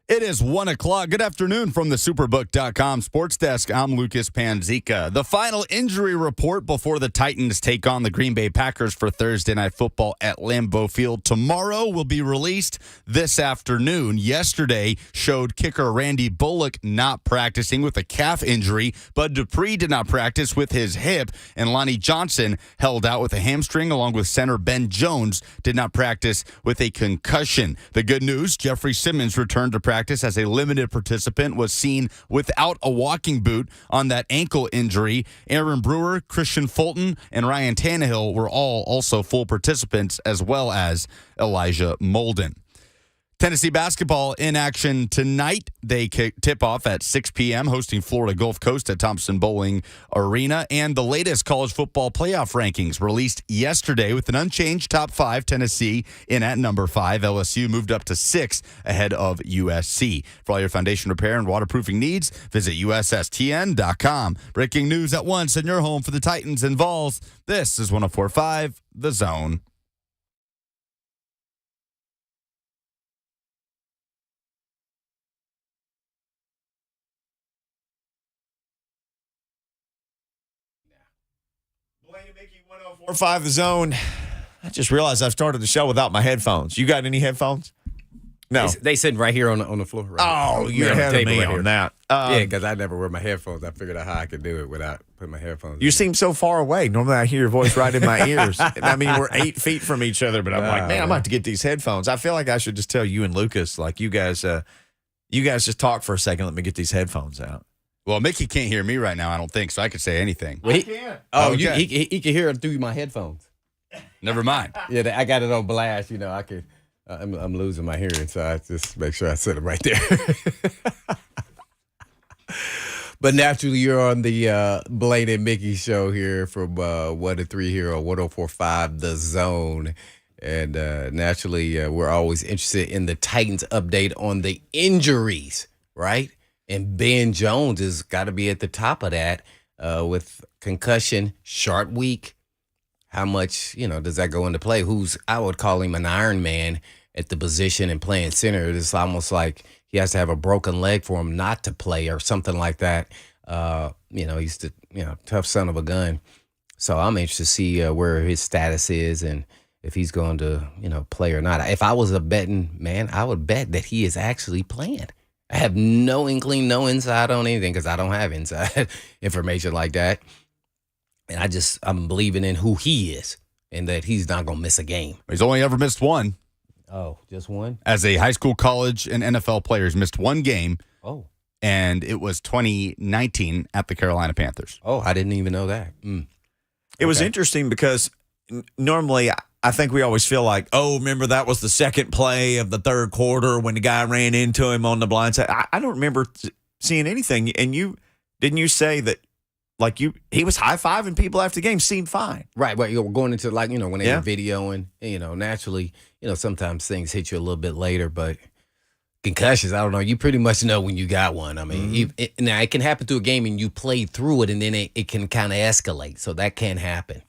It is 1 o'clock. Good afternoon from the Superbook.com Sports Desk. I'm Lucas Panzica. The final injury report before the Titans take on the Green Bay Packers for Thursday Night Football at Lambeau Field tomorrow will be released this afternoon. Yesterday showed kicker Randy Bullock not practicing with a calf injury. Bud Dupree did not practice with his hip, and Lonnie Johnson held out with a hamstring, along with center Ben Jones did not practice with a concussion. The good news, Jeffrey Simmons returned to practice as a limited participant, was seen without a walking boot on that ankle injury. Aaron Brewer, Christian Fulton, and Ryan Tannehill were all also full participants, as well as Elijah Molden. Tennessee basketball in action tonight. They tip off at 6 p.m., hosting Florida Gulf Coast at Thompson Bowling Arena. And the latest college football playoff rankings released yesterday with an unchanged top 5. Tennessee in at number 5. LSU moved up to 6 ahead of USC. For all your foundation repair and waterproofing needs, visit USSTN.com. Breaking news at once in your home for the Titans and Vols. This is 104.5 The Zone. Mickey 104.5 The Zone. I just realized I've started the show without my headphones. You got any headphones? No. They sitting right here on the floor. Right you're ahead of me on that. Yeah, because I never wear my headphones. I figured out how I could do it without putting my headphones You seem so far away. Normally I hear your voice right in my ears. I mean, we're 8 feet from each other, but I'm like, man, I'm going to have to get these headphones. I feel like I should just tell you and Lucas, like, you guys just talk for a second. Let me get these headphones out. Well, Mickey can't hear me right now, I don't think, so I could say anything. Well, I can't. Oh, okay. He can hear it through my headphones. Never mind. Yeah, I got it on blast. You know, I could. I'm losing my hearing, so I just make sure I set it right there. But naturally, you're on the Blaine and Mickey show here from 1 to 3 here on 104.5 The Zone. And naturally, we're always interested in the Titans update on the injuries, right? And Ben Jones has got to be at the top of that with concussion, short week. How much, does that go into play? I would call him an Iron Man at the position and playing center. It's almost like he has to have a broken leg for him not to play or something like that. He's the tough son of a gun. So I'm interested to see where his status is and if he's going to, play or not. If I was a betting man, I would bet that he is actually playing. I have no inkling, no inside on anything because I don't have inside information like that. And I'm believing in who he is and that he's not going to miss a game. He's only ever missed one. Oh, just one? As a high school, college, and NFL player, he's missed one game. Oh. And it was 2019 at the Carolina Panthers. Oh, I didn't even know that. It was interesting because normally I think we always feel like, remember that was the second play of the third quarter when the guy ran into him on the blind side. I don't remember seeing anything. And didn't you say that, he was high-fiving people after the game, seemed fine. Right. You're going into, when they were videoing, naturally, sometimes things hit you a little bit later, but concussions, I don't know. You pretty much know when you got one. I mean, now it can happen to a game and you play through it and then it can kind of escalate. So that can happen.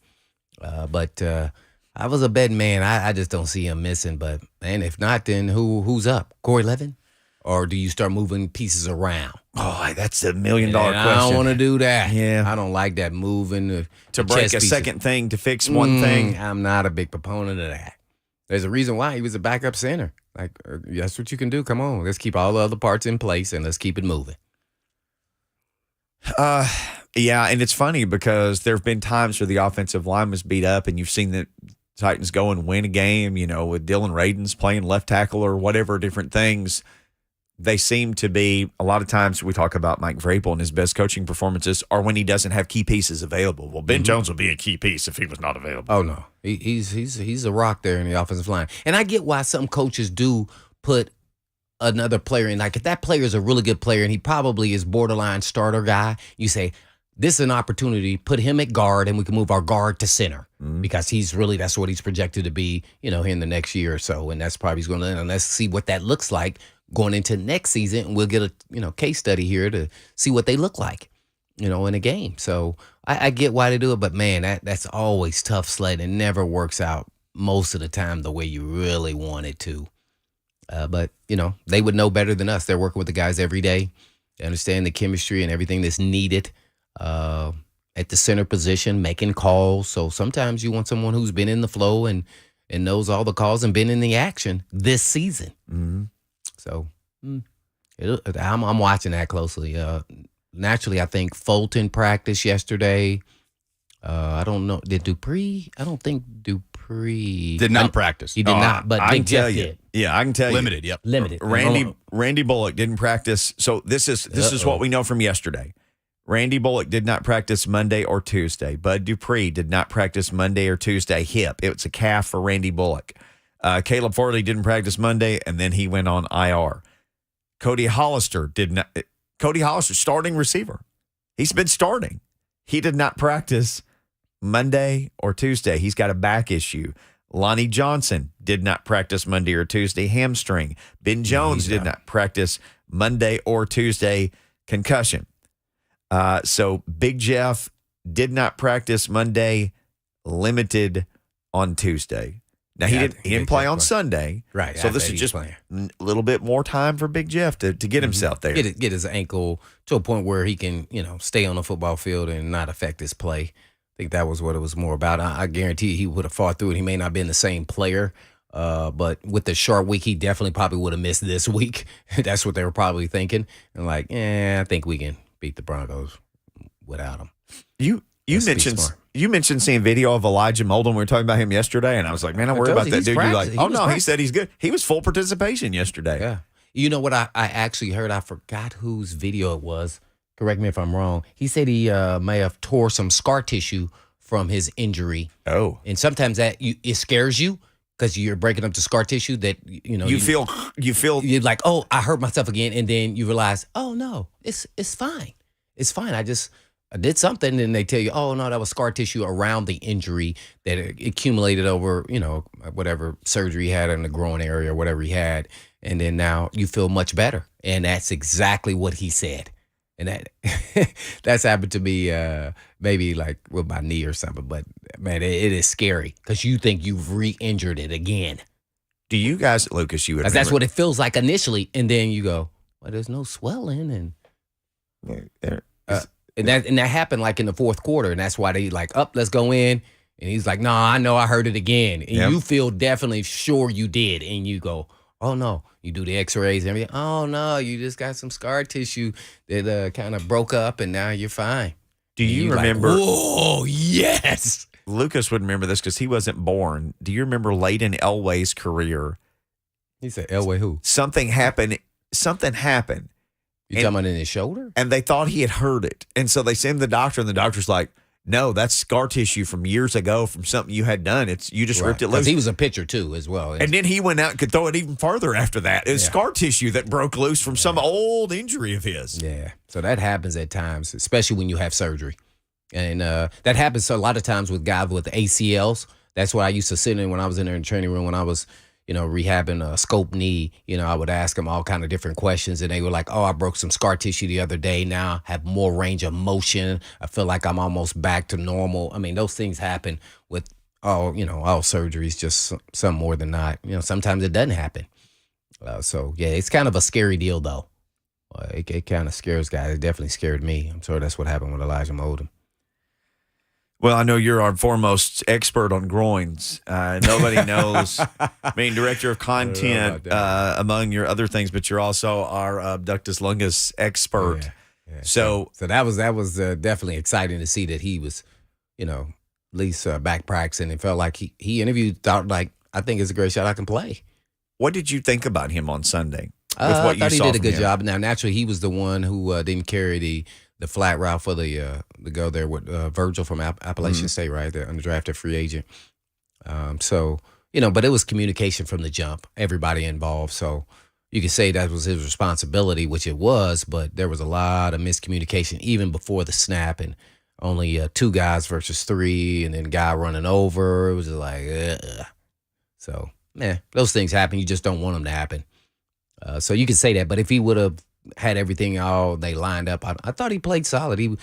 But I was a betting man. I just don't see him missing. But, man, if not, then who's up? Corey Levin? Or do you start moving pieces around? Oh, that's $1 million question. I don't want to do that. Yeah. I don't like that moving. To break a second thing, to fix one thing. I'm not a big proponent of that. There's a reason why he was a backup center. That's what you can do. Come on. Let's keep all the other parts in place and let's keep it moving. Yeah, and it's funny because there have been times where the offensive line was beat up and you've seen the Titans go and win a game, with Dylan Radins playing left tackle or whatever, different things. They seem to be, a lot of times we talk about Mike Vrabel and his best coaching performances are when he doesn't have key pieces available. Well, Ben Jones would be a key piece if he was not available. Oh, no. He's a rock there in the offensive line. And I get why some coaches do put another player in. Like, if that player is a really good player and he probably is borderline starter guy, you say, this is an opportunity, put him at guard and we can move our guard to center because that's what he's projected to be, here in the next year or so. And that's probably going to, and let's see what that looks like going into next season. And we'll get a, case study here to see what they look like, in a game. So I get why they do it, but man, that's always tough sledding. It never works out most of the time the way you really want it to. But, they would know better than us. They're working with the guys every day. They understand the chemistry and everything that's needed at the center position, making calls. So sometimes you want someone who's been in the flow and knows all the calls and been in the action this season. Mm-hmm. So I'm watching that closely. Naturally, I think Fulton practiced yesterday. I don't know. Did Dupree? I don't think Dupree Did not practice. He did not, but I Big can tell Jeff you. did. Yeah, I can tell Limited, you. yep. Limited. Randy Bullock didn't practice. So this is what we know from yesterday. Randy Bullock did not practice Monday or Tuesday. Bud Dupree did not practice Monday or Tuesday. Hip. It's a calf for Randy Bullock. Caleb Farley didn't practice Monday, and then he went on IR. Cody Hollister did not. Cody Hollister, starting receiver. He's been starting. He did not practice Monday or Tuesday. He's got a back issue. Lonnie Johnson did not practice Monday or Tuesday, hamstring. Ben Jones did not practice Monday or Tuesday, concussion. So Big Jeff did not practice Monday, limited on Tuesday. Now, he didn't play on Sunday. Right. So this is just a little bit more time for Big Jeff to get himself there. Get his ankle to a point where he can, stay on the football field and not affect his play. I think that was what it was more about. I guarantee he would have fought through it. He may not have been the same player, but with the short week, he definitely probably would have missed this week. That's what they were probably thinking. And I think we can beat the Broncos without him. You mentioned seeing video of Elijah Molden. We were talking about him yesterday, and I was like, man, I worry about that dude. You're like, he said he's good. He was full participation yesterday. Yeah. You know what I actually heard? I forgot whose video it was. Correct me if I'm wrong. He said he may have tore some scar tissue from his injury. Oh. And sometimes it scares you because you're breaking up the scar tissue that, you feel you're like, oh, I hurt myself again. And then you realize, oh, no, it's fine. It's fine. I did something, and they tell you, oh, no, that was scar tissue around the injury that accumulated over, whatever surgery he had in the groin area or whatever he had. And then now you feel much better. And that's exactly what he said. And that's happened to me maybe like with my knee or something. But, man, it is scary because you think you've re-injured it again. Do you guys, Lucas, you would remember? That's what it feels like initially. And then you go, well, there's no swelling. And that happened like in the fourth quarter. And that's why they like, let's go in. And he's like, no, I know I heard it again. And you feel definitely sure you did. And you go, oh, no. You do the x-rays and everything. Oh, no, you just got some scar tissue that kind of broke up, and now you're fine. Do you remember? Like, whoa, yes. Lucas would remember this because he wasn't born. Do you remember late in Elway's career? He said, Elway who? Something happened. You talking about in his shoulder? And they thought he had hurt it. And so they sent him to the doctor, and the doctor's like, no, that's scar tissue from years ago from something you had done. You just ripped it loose. Because he was a pitcher, too, as well. And then he went out and could throw it even farther after that. It was scar tissue that broke loose from some old injury of his. Yeah. So that happens at times, especially when you have surgery. And that happens a lot of times with guys with ACLs. That's why I used to sit in when I was in there in the training room when I was rehabbing a scope knee. I would ask them all kind of different questions, and they were like, oh, I broke some scar tissue the other day. Now I have more range of motion. I feel like I'm almost back to normal. I mean, those things happen with all surgeries, just some more than not. Sometimes it doesn't happen. So, yeah, it's kind of a scary deal, though. It kind of scares guys. It definitely scared me. I'm sure that's what happened with Elijah Molden. Well, I know you're our foremost expert on groins. Nobody knows. Director of content, among your other things, but you're also our abductus longus expert. Yeah. So that was definitely exciting to see that he was, at least back practicing. It felt like he interviewed, thought like, I think it's a great shot I can play. What did you think about him on Sunday? I thought he did a good job. Now, naturally, he was the one who didn't carry the flat route for the go there with Virgil from Appalachian State, right? The undrafted free agent. But it was communication from the jump, everybody involved. So you could say that was his responsibility, which it was, but there was a lot of miscommunication even before the snap, and only 2 guys versus 3, and then guy running over. It was just like, So, those things happen. You just don't want them to happen. So you could say that, but if he would have had everything all they lined up, I thought he played solid. He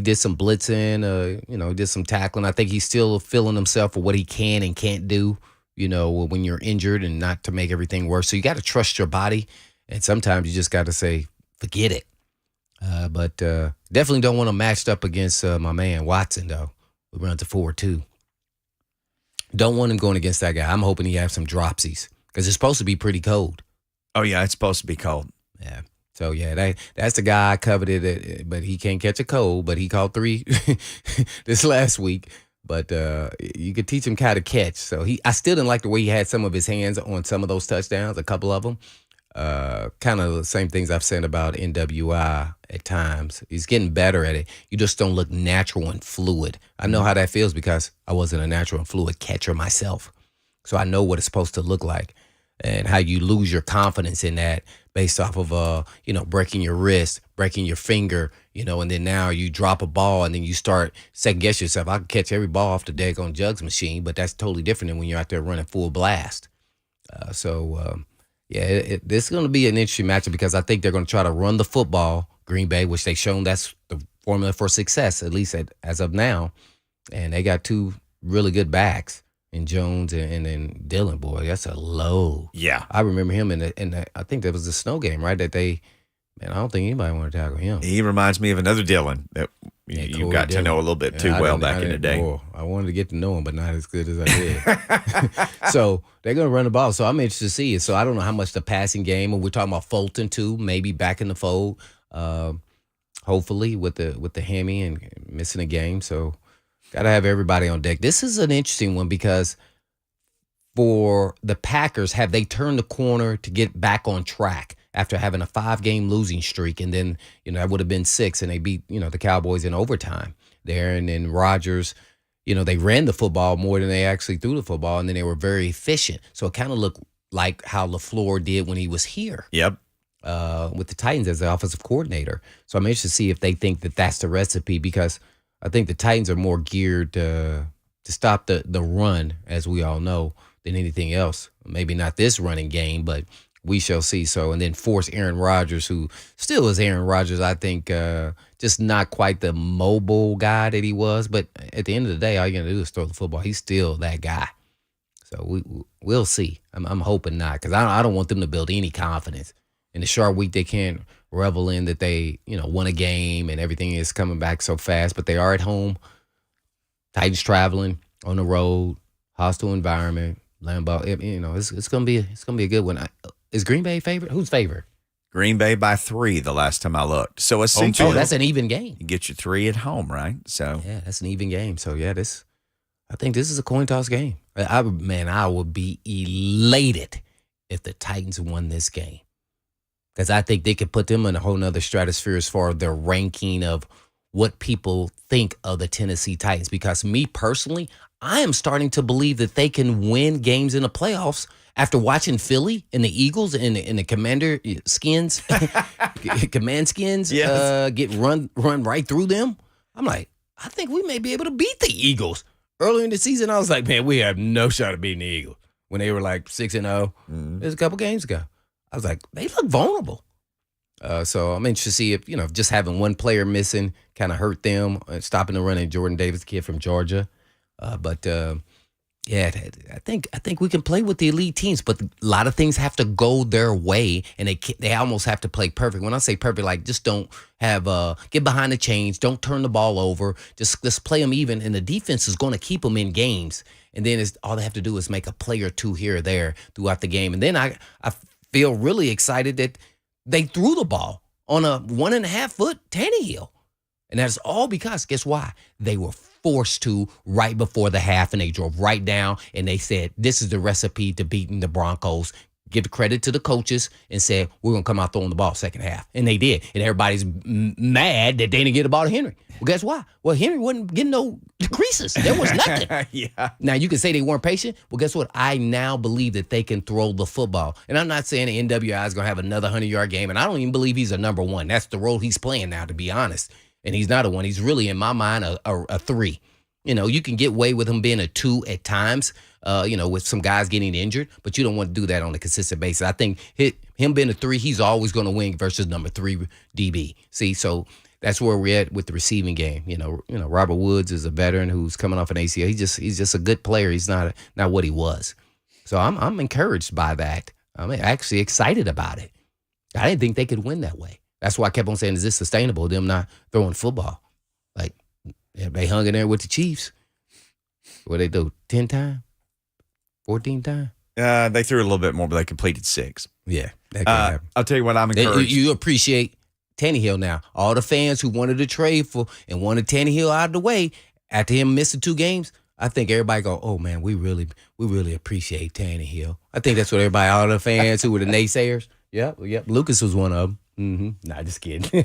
did some blitzing, did some tackling. I think he's still feeling himself for what he can and can't do. when you're injured and not to make everything worse. So you got to trust your body. And sometimes you just got to say, forget it. But definitely don't want to match up against my man Watson, though. We run to 4-2. Don't want him going against that guy. I'm hoping he has some dropsies because it's supposed to be pretty cold. Oh, yeah, it's supposed to be cold. Yeah. So, yeah, that's the guy I coveted, but he can't catch a cold. But he caught 3 this last week. But you could teach him how to catch. So I still didn't like the way he had some of his hands on some of those touchdowns, a couple of them. Kind of the same things I've said about NWI at times. He's getting better at it. You just don't look natural and fluid. I know how that feels because I wasn't a natural and fluid catcher myself. So I know what it's supposed to look like and how you lose your confidence in that based off of, breaking your wrist, breaking your finger, and then now you drop a ball and then you start second guess yourself. I can catch every ball off the daggone jugs machine, but that's totally different than when you're out there running full blast. Yeah, this is going to be an interesting matchup because I think they're going to try to run the football, Green Bay, which they've shown that's the formula for success, at least as of now. And they got 2 really good backs in Jones and then Dillon. Boy, that's a low. Yeah. I remember him in the I think that was the snow game, right? I don't think anybody wanted to tackle him. He reminds me of another Dillon that you got to know a little bit too well back in the day. Boy, I wanted to get to know him, but not as good as I did. So they're going to run the ball. So I'm interested to see it. So I don't know how much the passing game, and we're talking about Fulton too, maybe back in the fold, hopefully with the hammy and missing a game. So got to have everybody on deck. This is an interesting one because for the Packers, have they turned the corner to get back on track after having a 5-game losing streak? And then, that would have been 6, and they beat, the Cowboys in overtime there. And then Rodgers, they ran the football more than they actually threw the football, and then they were very efficient. So it kind of looked like how LaFleur did when he was here. Yep. With the Titans as the offensive coordinator. So I'm interested to see if they think that that's the recipe because I think the Titans are more geared to stop the run, as we all know, than anything else. Maybe not this running game, but we shall see. So, and then force Aaron Rodgers, who still is Aaron Rodgers, I think, just not quite the mobile guy that he was. But at the end of the day, all you're going to do is throw the football. He's still that guy. So we'll see. I'm hoping not because I don't want them to build any confidence. In the short week, they can't revel in that they, won a game and everything is coming back so fast. But they are at home. Titans traveling on the road, hostile environment. Lambeau, it's gonna be a good one. Is Green Bay favorite? Who's favorite? Green Bay by 3 the last time I looked. So essentially, that's an even game. You get your 3 at home, right? So yeah, that's an even game. So yeah, I think this is a coin toss game. I would be elated if the Titans won this game because I think they could put them in a whole nother stratosphere as far as their ranking of what people think of the Tennessee Titans. Because me personally, I am starting to believe that they can win games in the playoffs after watching Philly and the Eagles and the Commander skins, command skins, yes. Get run right through them. I'm like, I think we may be able to beat the Eagles. Earlier in the season, I was like, man, we have no shot of beating the Eagles when they were like 6-0. It was a couple games ago. I was like, they look vulnerable. So I'm interested to see if, just having one player missing kind of hurt them, stopping the run of Jordan Davis, the kid from Georgia. Yeah, I think we can play with the elite teams, but a lot of things have to go their way, and they almost have to play perfect. When I say perfect, like just don't have get behind the chains, don't turn the ball over, just play them even, and the defense is going to keep them in games. And then all they have to do is make a play or two here or there throughout the game. And then I feel really excited that they threw the ball on a 1.5-foot Tannehill. And that's all because, guess why? They were forced to right before the half, and they drove right down, and they said, this is the recipe to beating the Broncos. Give the credit to the coaches and said, we're going to come out throwing the ball second half. And they did. And everybody's mad that they didn't get the ball to Henry. Well, guess why? Well, Henry wasn't getting no creases. There was nothing. Yeah. Now, you can say they weren't patient. Well, guess what? I now believe that they can throw the football. And I'm not saying the NWI is going to have another 100-yard game, and I don't even believe he's a number 1. That's the role he's playing now, to be honest. And he's not a 1. He's really, in my mind, a 3. You can get away with him being a 2 at times, with some guys getting injured, but you don't want to do that on a consistent basis. I think him being a 3, he's always going to win versus number 3 DB. See, so that's where we're at with the receiving game. Robert Woods is a veteran who's coming off an ACL. He's just a good player. He's not what he was. So I'm encouraged by that. I'm actually excited about it. I didn't think they could win that way. That's why I kept on saying, is this sustainable, them not throwing football? Like, they hung in there with the Chiefs. What they do, 10 times? 14 times? They threw a little bit more, but they completed 6. Yeah, that can happen. I'll tell you what, I'm encouraged. You appreciate Tannehill now. All the fans who wanted to trade for and wanted Tannehill out of the way after him missing 2 games, I think everybody go, oh man, we really appreciate Tannehill. I think that's what everybody, all the fans who were the naysayers. Yep. Lucas was one of them. Nah, just kidding.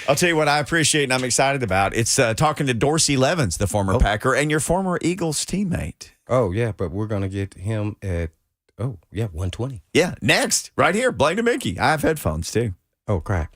I'll tell you what I appreciate and I'm excited about. It's talking to Dorsey Levens, the former Packer, and your former Eagles teammate. Oh, yeah, but we're going to get him at, 120. Yeah, next, right here, Blaine and Mickey. I have headphones, too. Oh, crap.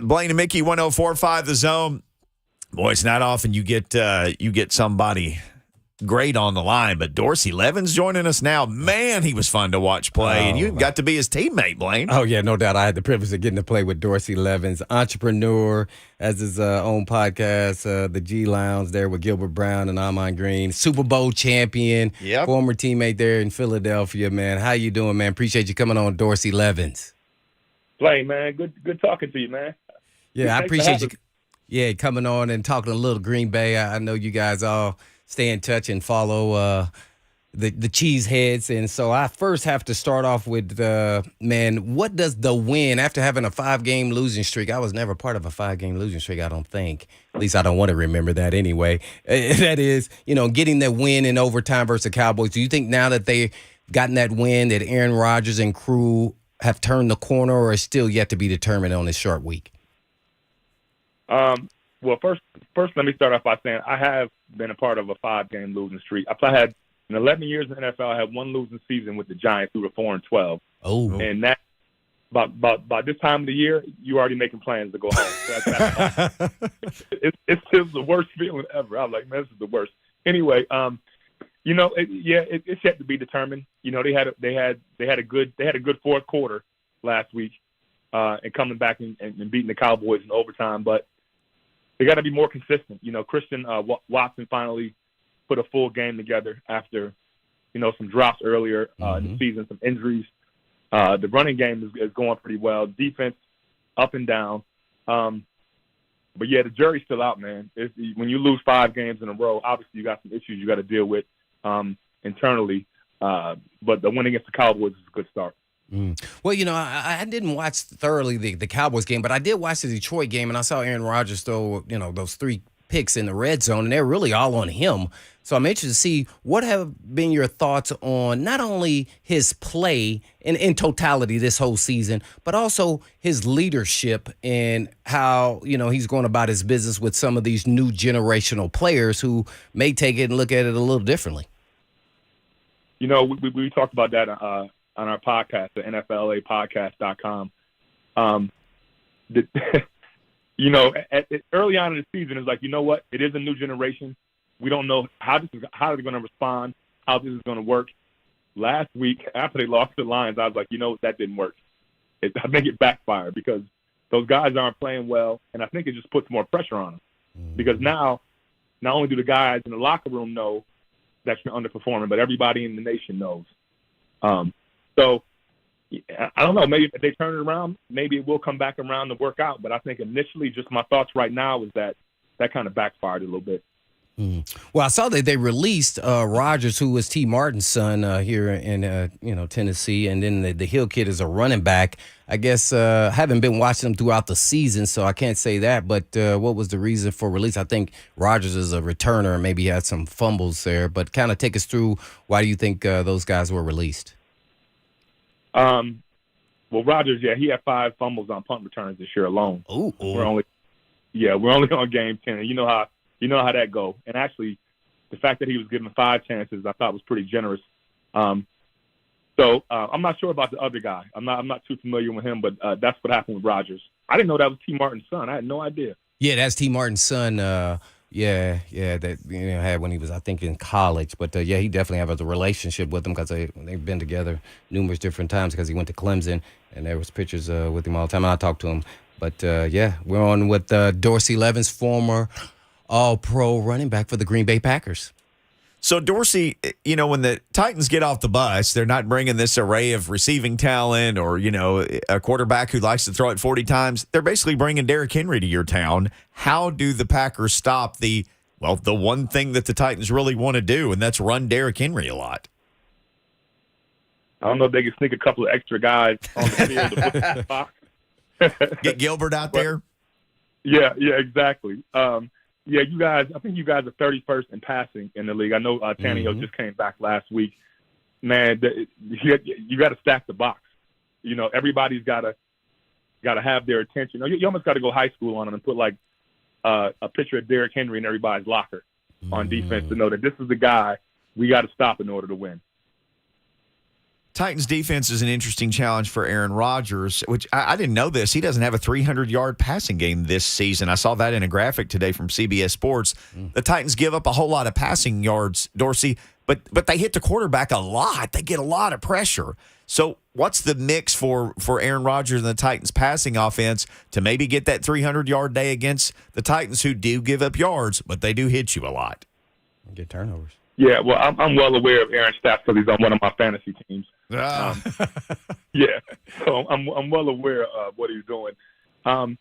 Blaine and Mickey, 104.5 The Zone. Boy, it's not often you get somebody great on the line, but Dorsey Levens joining us now. Man, he was fun to watch play, and you got to be his teammate, Blaine. Oh, yeah, no doubt. I had the privilege of getting to play with Dorsey Levens, entrepreneur, has his own podcast, the G Lounge there with Gilbert Brown and Amon Green, Super Bowl champion, former teammate there in Philadelphia, man. How you doing, man? Appreciate you coming on, Dorsey Levens. Blaine, man, good talking to you, man. Yeah, I appreciate you. Yeah, coming on and talking a little Green Bay. I know you guys all stay in touch and follow the Cheeseheads. And so I first have to start off with, man, what does the win after having a 5-game losing streak? I was never part of a 5-game losing streak, I don't think. At least I don't want to remember that anyway. That is, getting that win in overtime versus the Cowboys. Do you think now that they've gotten that win that Aaron Rodgers and crew have turned the corner, or is still yet to be determined on this short week? Well, first, let me start off by saying I have been a part of a 5-game losing streak. I had in 11 years in the NFL, I had one losing season with the Giants. We were 4-12. Oh, and that by this time of the year, you already making plans to go home. So it's just the worst feeling ever. I was like, man, this is the worst. Anyway, it's yet to be determined. They had a good fourth quarter last week, and coming back and beating the Cowboys in overtime, but they got to be more consistent. Christian Watson finally put a full game together after, some drops earlier in the season, some injuries. The running game is going pretty well. Defense up and down. But yeah, the jury's still out, man. When you lose 5 games in a row, obviously you got some issues you got to deal with internally. But the win against the Cowboys is a good start. Well, I didn't watch thoroughly the Cowboys game, but I did watch the Detroit game, and I saw Aaron Rodgers throw, those 3 picks in the red zone, and they're really all on him. So I'm interested to see what have been your thoughts on not only his play in totality this whole season, but also his leadership and how, he's going about his business with some of these new generational players who may take it and look at it a little differently. We talked about that on our podcast, the NFLApodcast.com. Early on in the season, it's like, you know what? It is a new generation. We don't know how they're going to respond, how this is going to work. Last week, after they lost to the Lions, I was like, that didn't work. I think it backfired because those guys aren't playing well, and I think it just puts more pressure on them. Because now, not only do the guys in the locker room know that you're underperforming, but everybody in the nation knows. So I don't know. Maybe if they turn it around, maybe it will come back around to work out. But I think initially, just my thoughts right now is that kind of backfired a little bit. Well, I saw that they released Rodgers, who was T. Martin's son here in Tennessee, and then the Hill kid is a running back. I guess haven't been watching them throughout the season, so I can't say that. But what was the reason for release? I think Rodgers is a returner, maybe he had some fumbles there. But kind of take us through why do you think those guys were released? Well, Rodgers, he had 5 fumbles on punt returns this year alone. Ooh. We're only on game 10. And you know how that go. And actually, the fact that he was given 5 chances, I thought was pretty generous. So I'm not sure about the other guy. I'm not too familiar with him, but that's what happened with Rodgers. I didn't know that was T. Martin's son. I had no idea. Yeah, that's T. Martin's son. That had when he was, I think, in college. But he definitely have a relationship with him because they've been together numerous different times because he went to Clemson and there was pictures with him all the time. And I talked to him. But we're on with Dorsey Levens, former All-Pro running back for the Green Bay Packers. So, Dorsey, when the Titans get off the bus, they're not bringing this array of receiving talent or, a quarterback who likes to throw it 40 times. They're basically bringing Derrick Henry to your town. How do the Packers stop the one thing that the Titans really want to do, and that's run Derrick Henry a lot? I don't know if they can sneak a couple of extra guys on the field to put in the box. Get Gilbert out there? Yeah, exactly. You guys, I think you guys are 31st in passing in the league. I know Tannehill just came back last week. Man, you got to stack the box. Everybody's got to have their attention. You almost got to go high school on them and put like a picture of Derrick Henry in everybody's locker on defense to know that this is the guy we got to stop in order to win. Titans defense is an interesting challenge for Aaron Rodgers, which I didn't know this. He doesn't have a 300-yard passing game this season. I saw that in a graphic today from CBS Sports. The Titans give up a whole lot of passing yards, Dorsey, but they hit the quarterback a lot. They get a lot of pressure. So what's the mix for Aaron Rodgers and the Titans passing offense to maybe get that 300-yard day against the Titans, who do give up yards, but they do hit you a lot? Get turnovers. Yeah, well, I'm well aware of Aaron's stats because he's on one of my fantasy teams. Yeah, so I'm well aware of what he's doing. I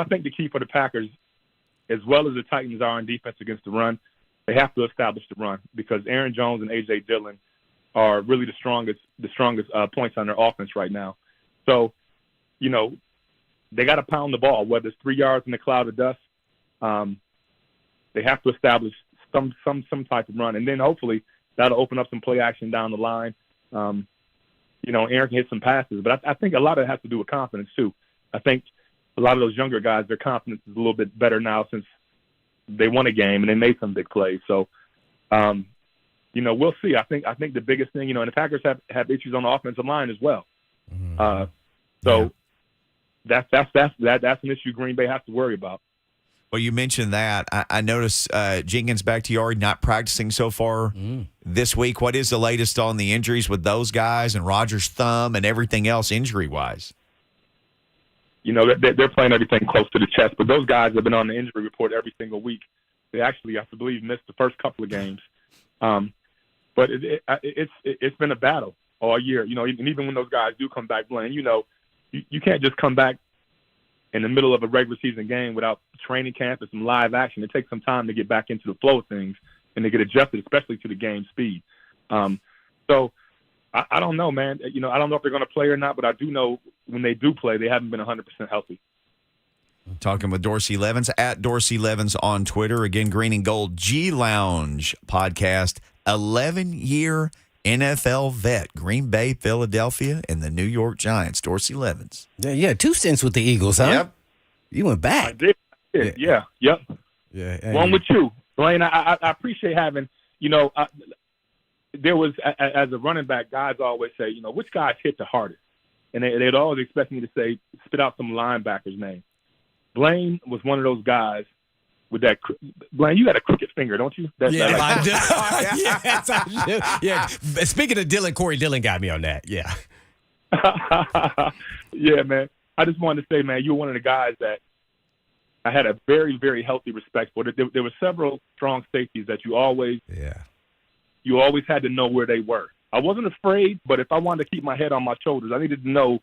think the key for the Packers, as well as the Titans are on defense against the run, they have to establish the run because Aaron Jones and A.J. Dillon are really the strongest points on their offense right now. So, they got to pound the ball, whether it's 3 yards in a cloud of dust. They have to establish some type of run, and then hopefully that'll open up some play action down the line. Aaron can hit some passes, but I think a lot of it has to do with confidence too. I think a lot of those younger guys, their confidence is a little bit better now since they won a game and they made some big plays. So, we'll see. I think the biggest thing, and the Packers have issues on the offensive line as well. That's an issue Green Bay has to worry about. Well, you mentioned that. I noticed Jenkins back to yard, not practicing so far this week. What is the latest on the injuries with those guys and Rodgers' thumb and everything else injury-wise? They're playing everything close to the chest, but those guys have been on the injury report every single week. They actually, I believe, missed the first couple of games. But it's been a battle all year, and even when those guys do come back playing, you can't just come back in the middle of a regular season game without training camp and some live action. It takes some time to get back into the flow of things and to get adjusted, especially to the game speed. So I don't know, man. I don't know if they're going to play or not, but I do know when they do play, they haven't been 100% healthy. Talking with Dorsey Levens, at Dorsey Levens on Twitter. Again, Green and Gold G Lounge podcast, 11-year NFL vet, Green Bay, Philadelphia, and the New York Giants. Dorsey Levens. Yeah, 2 stints with the Eagles, huh? Yep. You went back. I did. Yeah. Yep. Yeah. One with you, Blaine. I appreciate having. There was as a running back, guys always say, which guys hit the hardest, and they'd always expect me to say, spit out some linebackers' name. Blaine was one of those guys with that. Blaine, you got a crooked finger, don't you? I do. Yes, I do. Yeah. Speaking of Corey Dillon got me on that. Yeah. Yeah, man. I just wanted to say, man, you were one of the guys that I had a very, very healthy respect for. There were several strong safeties that you always had to know where they were. I wasn't afraid, but if I wanted to keep my head on my shoulders, I needed to know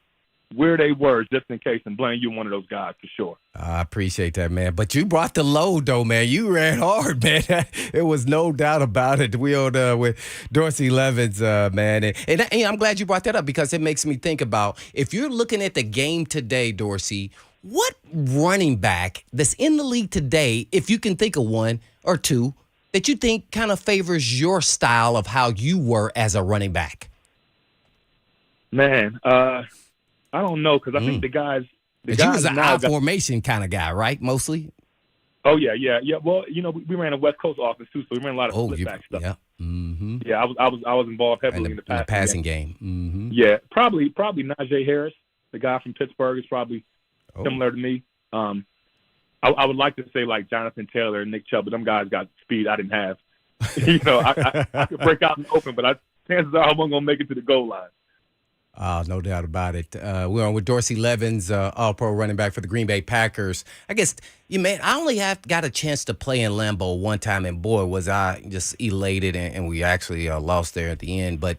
where they were just in case. And Blaine, you're one of those guys for sure. I appreciate that, man. But you brought the load, though, man. You ran hard, man. There was no doubt about it. We on with Dorsey Levens, man. And I'm glad you brought that up because it makes me think about if you're looking at the game today, Dorsey, what running back that's in the league today, if you can think of one or two, that you think kind of favors your style of how you were as a running back? Man, I don't know because I think the guys. You was an I formation kind of guy, right? Mostly. Oh yeah. Well, we ran a West Coast offense too, so we ran a lot of split back stuff. Yeah. Mm-hmm. Yeah, I was involved heavily in the passing game. Mm-hmm. Yeah, probably Najee Harris, the guy from Pittsburgh, is probably similar to me. I would like to say like Jonathan Taylor and Nick Chubb, but them guys got speed I didn't have. I could break out in the open, but chances are I wasn't gonna make it to the goal line. No doubt about it. We're on with Dorsey Levens, all-pro running back for the Green Bay Packers. I guess, I only got a chance to play in Lambeau one time, and boy, was I just elated, and we actually lost there at the end. But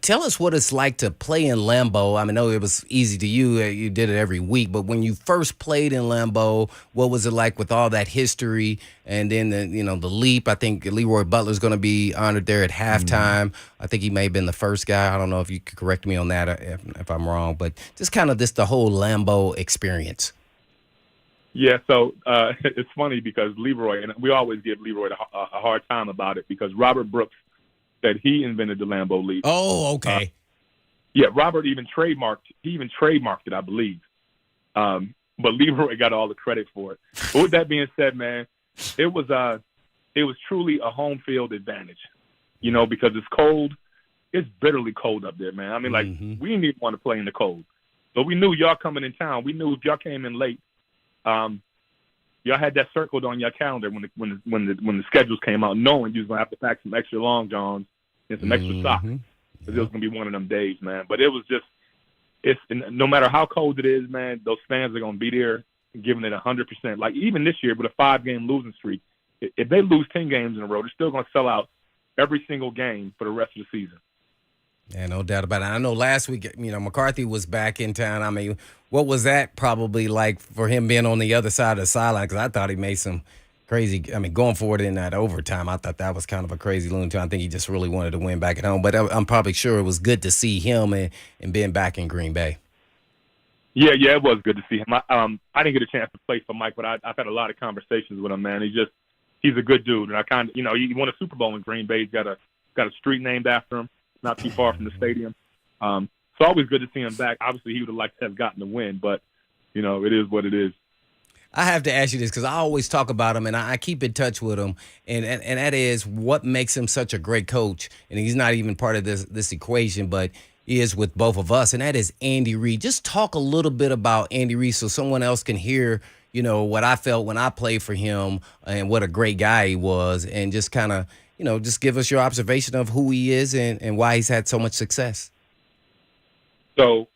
tell us what it's like to play in Lambeau. I know it was easy to you. You did it every week. But when you first played in Lambeau, what was it like with all that history? And then, the leap. I think Leroy Butler's going to be honored there at halftime. I think he may have been the first guy. I don't know if you could correct me on that if I'm wrong. But just kind of the whole Lambeau experience. Yeah, so it's funny because Leroy, and we always give Leroy a hard time about it because Robert Brooks said he invented the Lambeau leap. Oh, okay. Robert even trademarked it, I believe. But Leroy got all the credit for it. But with that being said, man, it was truly a home field advantage, because it's cold. it's bitterly cold up there, man. I mean, like, we didn't even want to play in the cold. But we knew y'all coming in town. We knew if y'all came in late, y'all had that circled on your calendar when the schedules came out, knowing you was gonna have to pack some extra long johns and some extra socks. Because it was gonna be one of them days, man. But it was just, no matter how cold it is, man, those fans are gonna be there, giving it 100%. Like, even this year with a 5-game losing streak, if they lose 10 games in a row, they're still gonna sell out every single game for the rest of the season. Yeah, no doubt about it. I know last week, McCarthy was back in town. I mean, what was that probably like for him being on the other side of the sideline? Because I thought he made some crazy, going forward in that overtime, I thought that was kind of a crazy loon too. I think he just really wanted to win back at home. But I'm probably sure it was good to see him and being back in Green Bay. Yeah, it was good to see him. I didn't get a chance to play for Mike, but I've had a lot of conversations with him, man. He's a good dude. And I kind of, he won a Super Bowl in Green Bay. He's got a street named after him, not too far from the stadium. So always good to see him back. Obviously, he would have liked to have gotten the win, but, it is what it is. I have to ask you this because I always talk about him and I keep in touch with him, and that is what makes him such a great coach. And he's not even part of this equation, but he is with both of us, and that is Andy Reid. Just talk a little bit about Andy Reid so someone else can hear, what I felt when I played for him and what a great guy he was, and just kind of, just give us your observation of who he is and why he's had so much success. So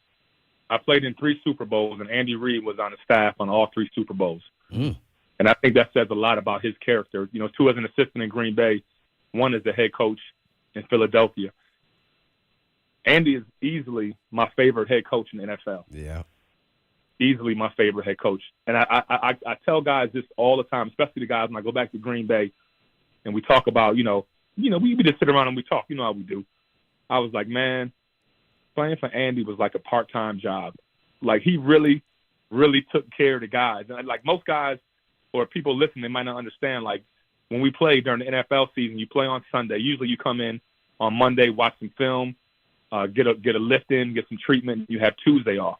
I played in 3 Super Bowls, and Andy Reid was on the staff on all 3 Super Bowls. And I think that says a lot about his character. 2 as an assistant in Green Bay, 1 as the head coach in Philadelphia. Andy is easily my favorite head coach in the NFL. Yeah. Easily my favorite head coach. And I tell guys this all the time, especially the guys when I go back to Green Bay and we talk about, we just sit around and we talk. You know how we do. I was like, man, playing for Andy was like a part-time job. Like, he really, really took care of the guys. And like most guys or people listening, they might not understand, like, when we play during the NFL season, you play on Sunday. Usually you come in on Monday, watch some film, get a lift in, get some treatment. You have Tuesday off.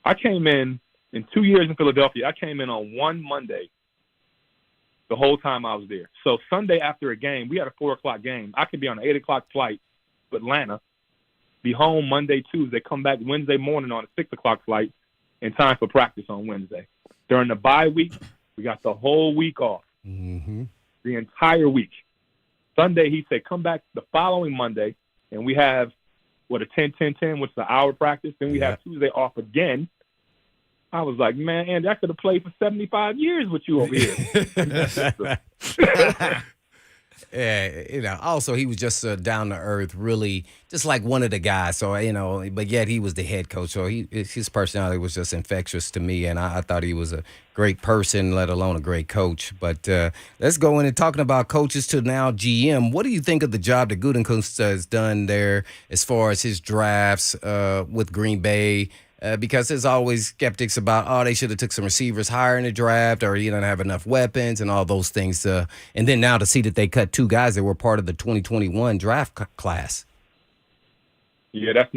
I came in 2 years in Philadelphia, I came in on one Monday the whole time I was there. So Sunday after a game, we had a 4:00 game. I could be on an 8:00 flight to Atlanta, be home Monday, Tuesday, come back Wednesday morning on a 6:00 flight in time for practice on Wednesday. During the bye week, we got the whole week off, the entire week. Sunday, he said, come back the following Monday, and we have, a 10-10-10, which is an hour practice. Then we have Tuesday off again. I was like, man, Andy, I could have played for 75 years with you over here. Yeah, also he was just down to earth, really, just like one of the guys. So, but yet he was the head coach. So his personality was just infectious to me, and I thought he was a great person, let alone a great coach. But let's go in and talking about coaches to now GM. What do you think of the job that Gutekunst has done there as far as his drafts with Green Bay? Because there's always skeptics about, they should have took some receivers higher in the draft, or you don't have enough weapons and all those things. And then now to see that they cut 2 guys that were part of the 2021 draft class. Yeah, that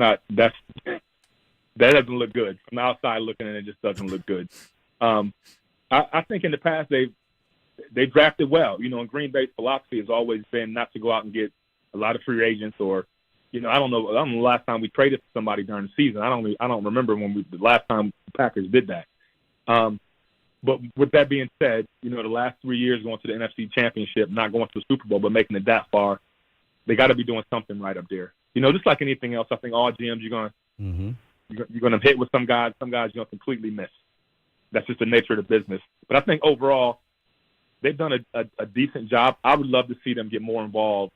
doesn't look good. From the outside looking in, it just doesn't look good. I think in the past they drafted well. And Green Bay's philosophy has always been not to go out and get a lot of free agents or, I don't know the last time we traded for somebody during the season. I don't remember the last time the Packers did that. But with that being said, the last 3 years going to the NFC Championship, not going to the Super Bowl, but making it that far, they got to be doing something right up there. Just like anything else, I think all GMs you're going to hit with some guys you're going to completely miss. That's just the nature of the business. But I think overall, they've done a decent job. I would love to see them get more involved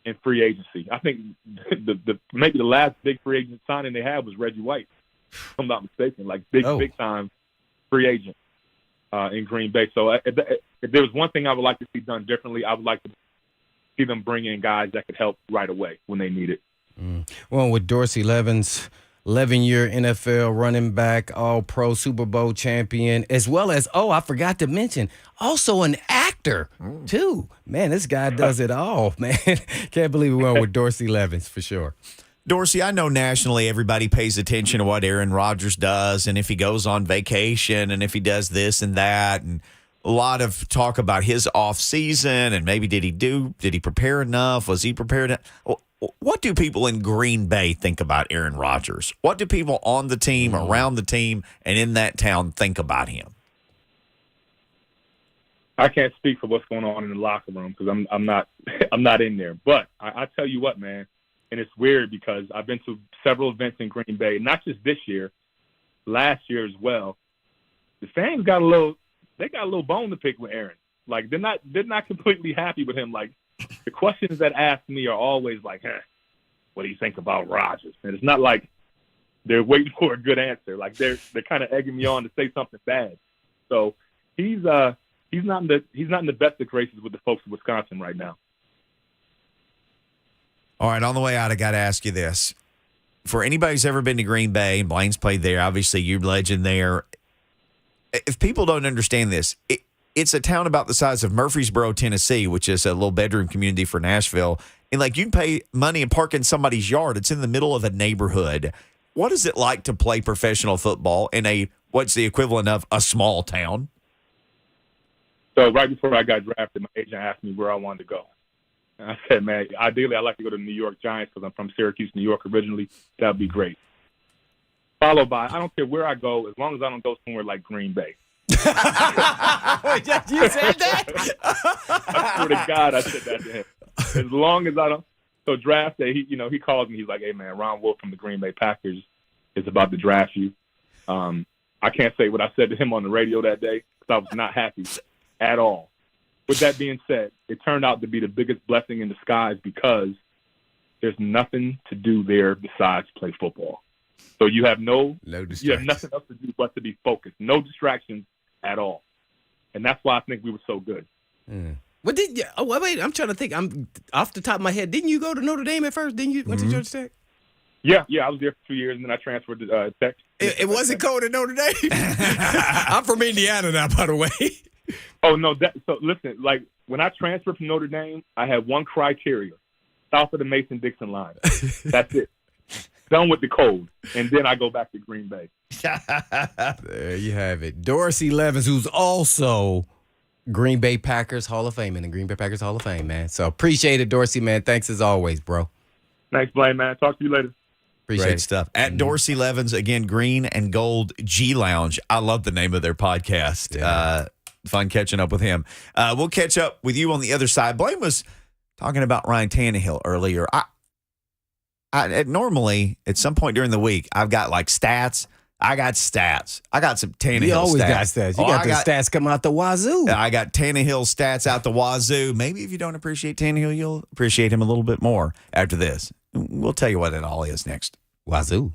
in free agency. I think maybe the last big free agent signing they had was Reggie White, if I'm not mistaken, like big time free agent in Green Bay. So if there was one thing I would like to see done differently, I would like to see them bring in guys that could help right away when they need it. Well, with Dorsey Levens, 11-year NFL running back, All-Pro Super Bowl champion, as well as, I forgot to mention, also an actor, too. Man, this guy does it all, man. Can't believe we went with Dorsey Levens, for sure. Dorsey, I know nationally everybody pays attention to what Aaron Rodgers does and if he goes on vacation and if he does this and that, and a lot of talk about his off season and maybe did he prepare enough? Was he prepared? what do people in Green Bay think about Aaron Rodgers? What do people on the team, around the team, and in that town think about him? I can't speak for what's going on in the locker room because I'm not I'm not in there. But I tell you what, man, and it's weird because I've been to several events in Green Bay, not just this year, last year as well. The fans got a little bone to pick with Aaron. Like they're not completely happy with him. Like the questions that ask me are always like, what do you think about Rodgers? And it's not like they're waiting for a good answer. Like they're kind of egging me on to say something bad. So he's not in the best of graces with the folks in Wisconsin right now. All right, on the way out, I got to ask you this. For anybody who's ever been to Green Bay, and Blaine's played there, obviously you're a legend there. If people don't understand this, it's a town about the size of Murfreesboro, Tennessee, which is a little bedroom community for Nashville. And like you can pay money and park in somebody's yard. It's in the middle of a neighborhood. What is it like to play professional football in what's the equivalent of a small town? So right before I got drafted, my agent asked me where I wanted to go. And I said, man, ideally I'd like to go to the New York Giants because I'm from Syracuse, New York originally. That would be great. Followed by, I don't care where I go as long as I don't go somewhere like Green Bay. You said that? I swear to God, I said that to him. As long as I don't. So draft day, he calls me. He's like, hey, man, Ron Wolf from the Green Bay Packers is about to draft you. I can't say what I said to him on the radio that day because I was not happy at all. With that being said, it turned out to be the biggest blessing in disguise because there's nothing to do there besides play football. So you have nothing else to do but to be focused. No distractions at all. And that's why I think we were so good. What did you? Oh, wait, I'm trying to think. I'm off the top of my head. Didn't you go to Notre Dame at first? Didn't you? Went to Georgia Tech? Yeah, I was there for 2 years, and then I transferred to Tech. It wasn't cold at Notre Dame. I'm from Indiana now, by the way. Oh, no. So, listen, like, when I transferred from Notre Dame, I had one criteria, south of the Mason-Dixon line. That's it. Done with the cold. And then I go back to Green Bay. There you have it. Dorsey Levens, who's also Green Bay Packers Hall of Fame in the Green Bay Packers Hall of Fame, man. So appreciate it, Dorsey, man. Thanks as always, bro. Thanks, Blaine, man. Talk to you later. Appreciate Great it. stuff. At Dorsey Levens, again, Green and Gold G Lounge. I love the name of their podcast. Yeah. Fun catching up with him. We'll catch up with you on the other side. Blaine was talking about Ryan Tannehill earlier. Normally, at some point during the week, I've got like stats. I got stats. I got some Tannehill stats. You always got stats. You got the stats coming out the wazoo. I got Tannehill stats out the wazoo. Maybe if you don't appreciate Tannehill, you'll appreciate him a little bit more after this. We'll tell you what it all is next. Wazoo.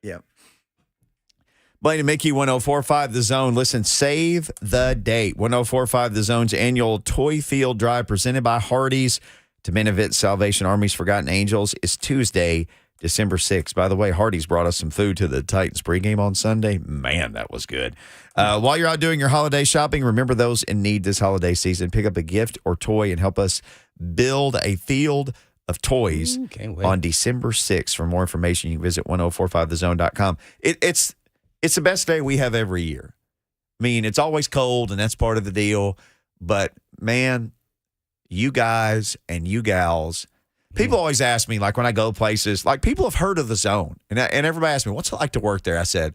Yeah. Blaine and Mickey, 104.5 The Zone. Listen, save the date. 104.5 The Zone's annual Toy Field Drive presented by Hardee's to benefit Salvation Army's Forgotten Angels is Tuesday, December 6th. By the way, Hardee's brought us some food to the Titans pregame on Sunday. Man, that was good. While you're out doing your holiday shopping, remember those in need this holiday season. Pick up a gift or toy and help us build a field of toys on December 6th. For more information, you can visit 1045thezone.com. It's the best day we have every year. I mean, it's always cold, and that's part of the deal. But, man, you guys and you gals, people always ask me, like when I go places, like people have heard of the Zone. And everybody asks me, what's it like to work there? I said,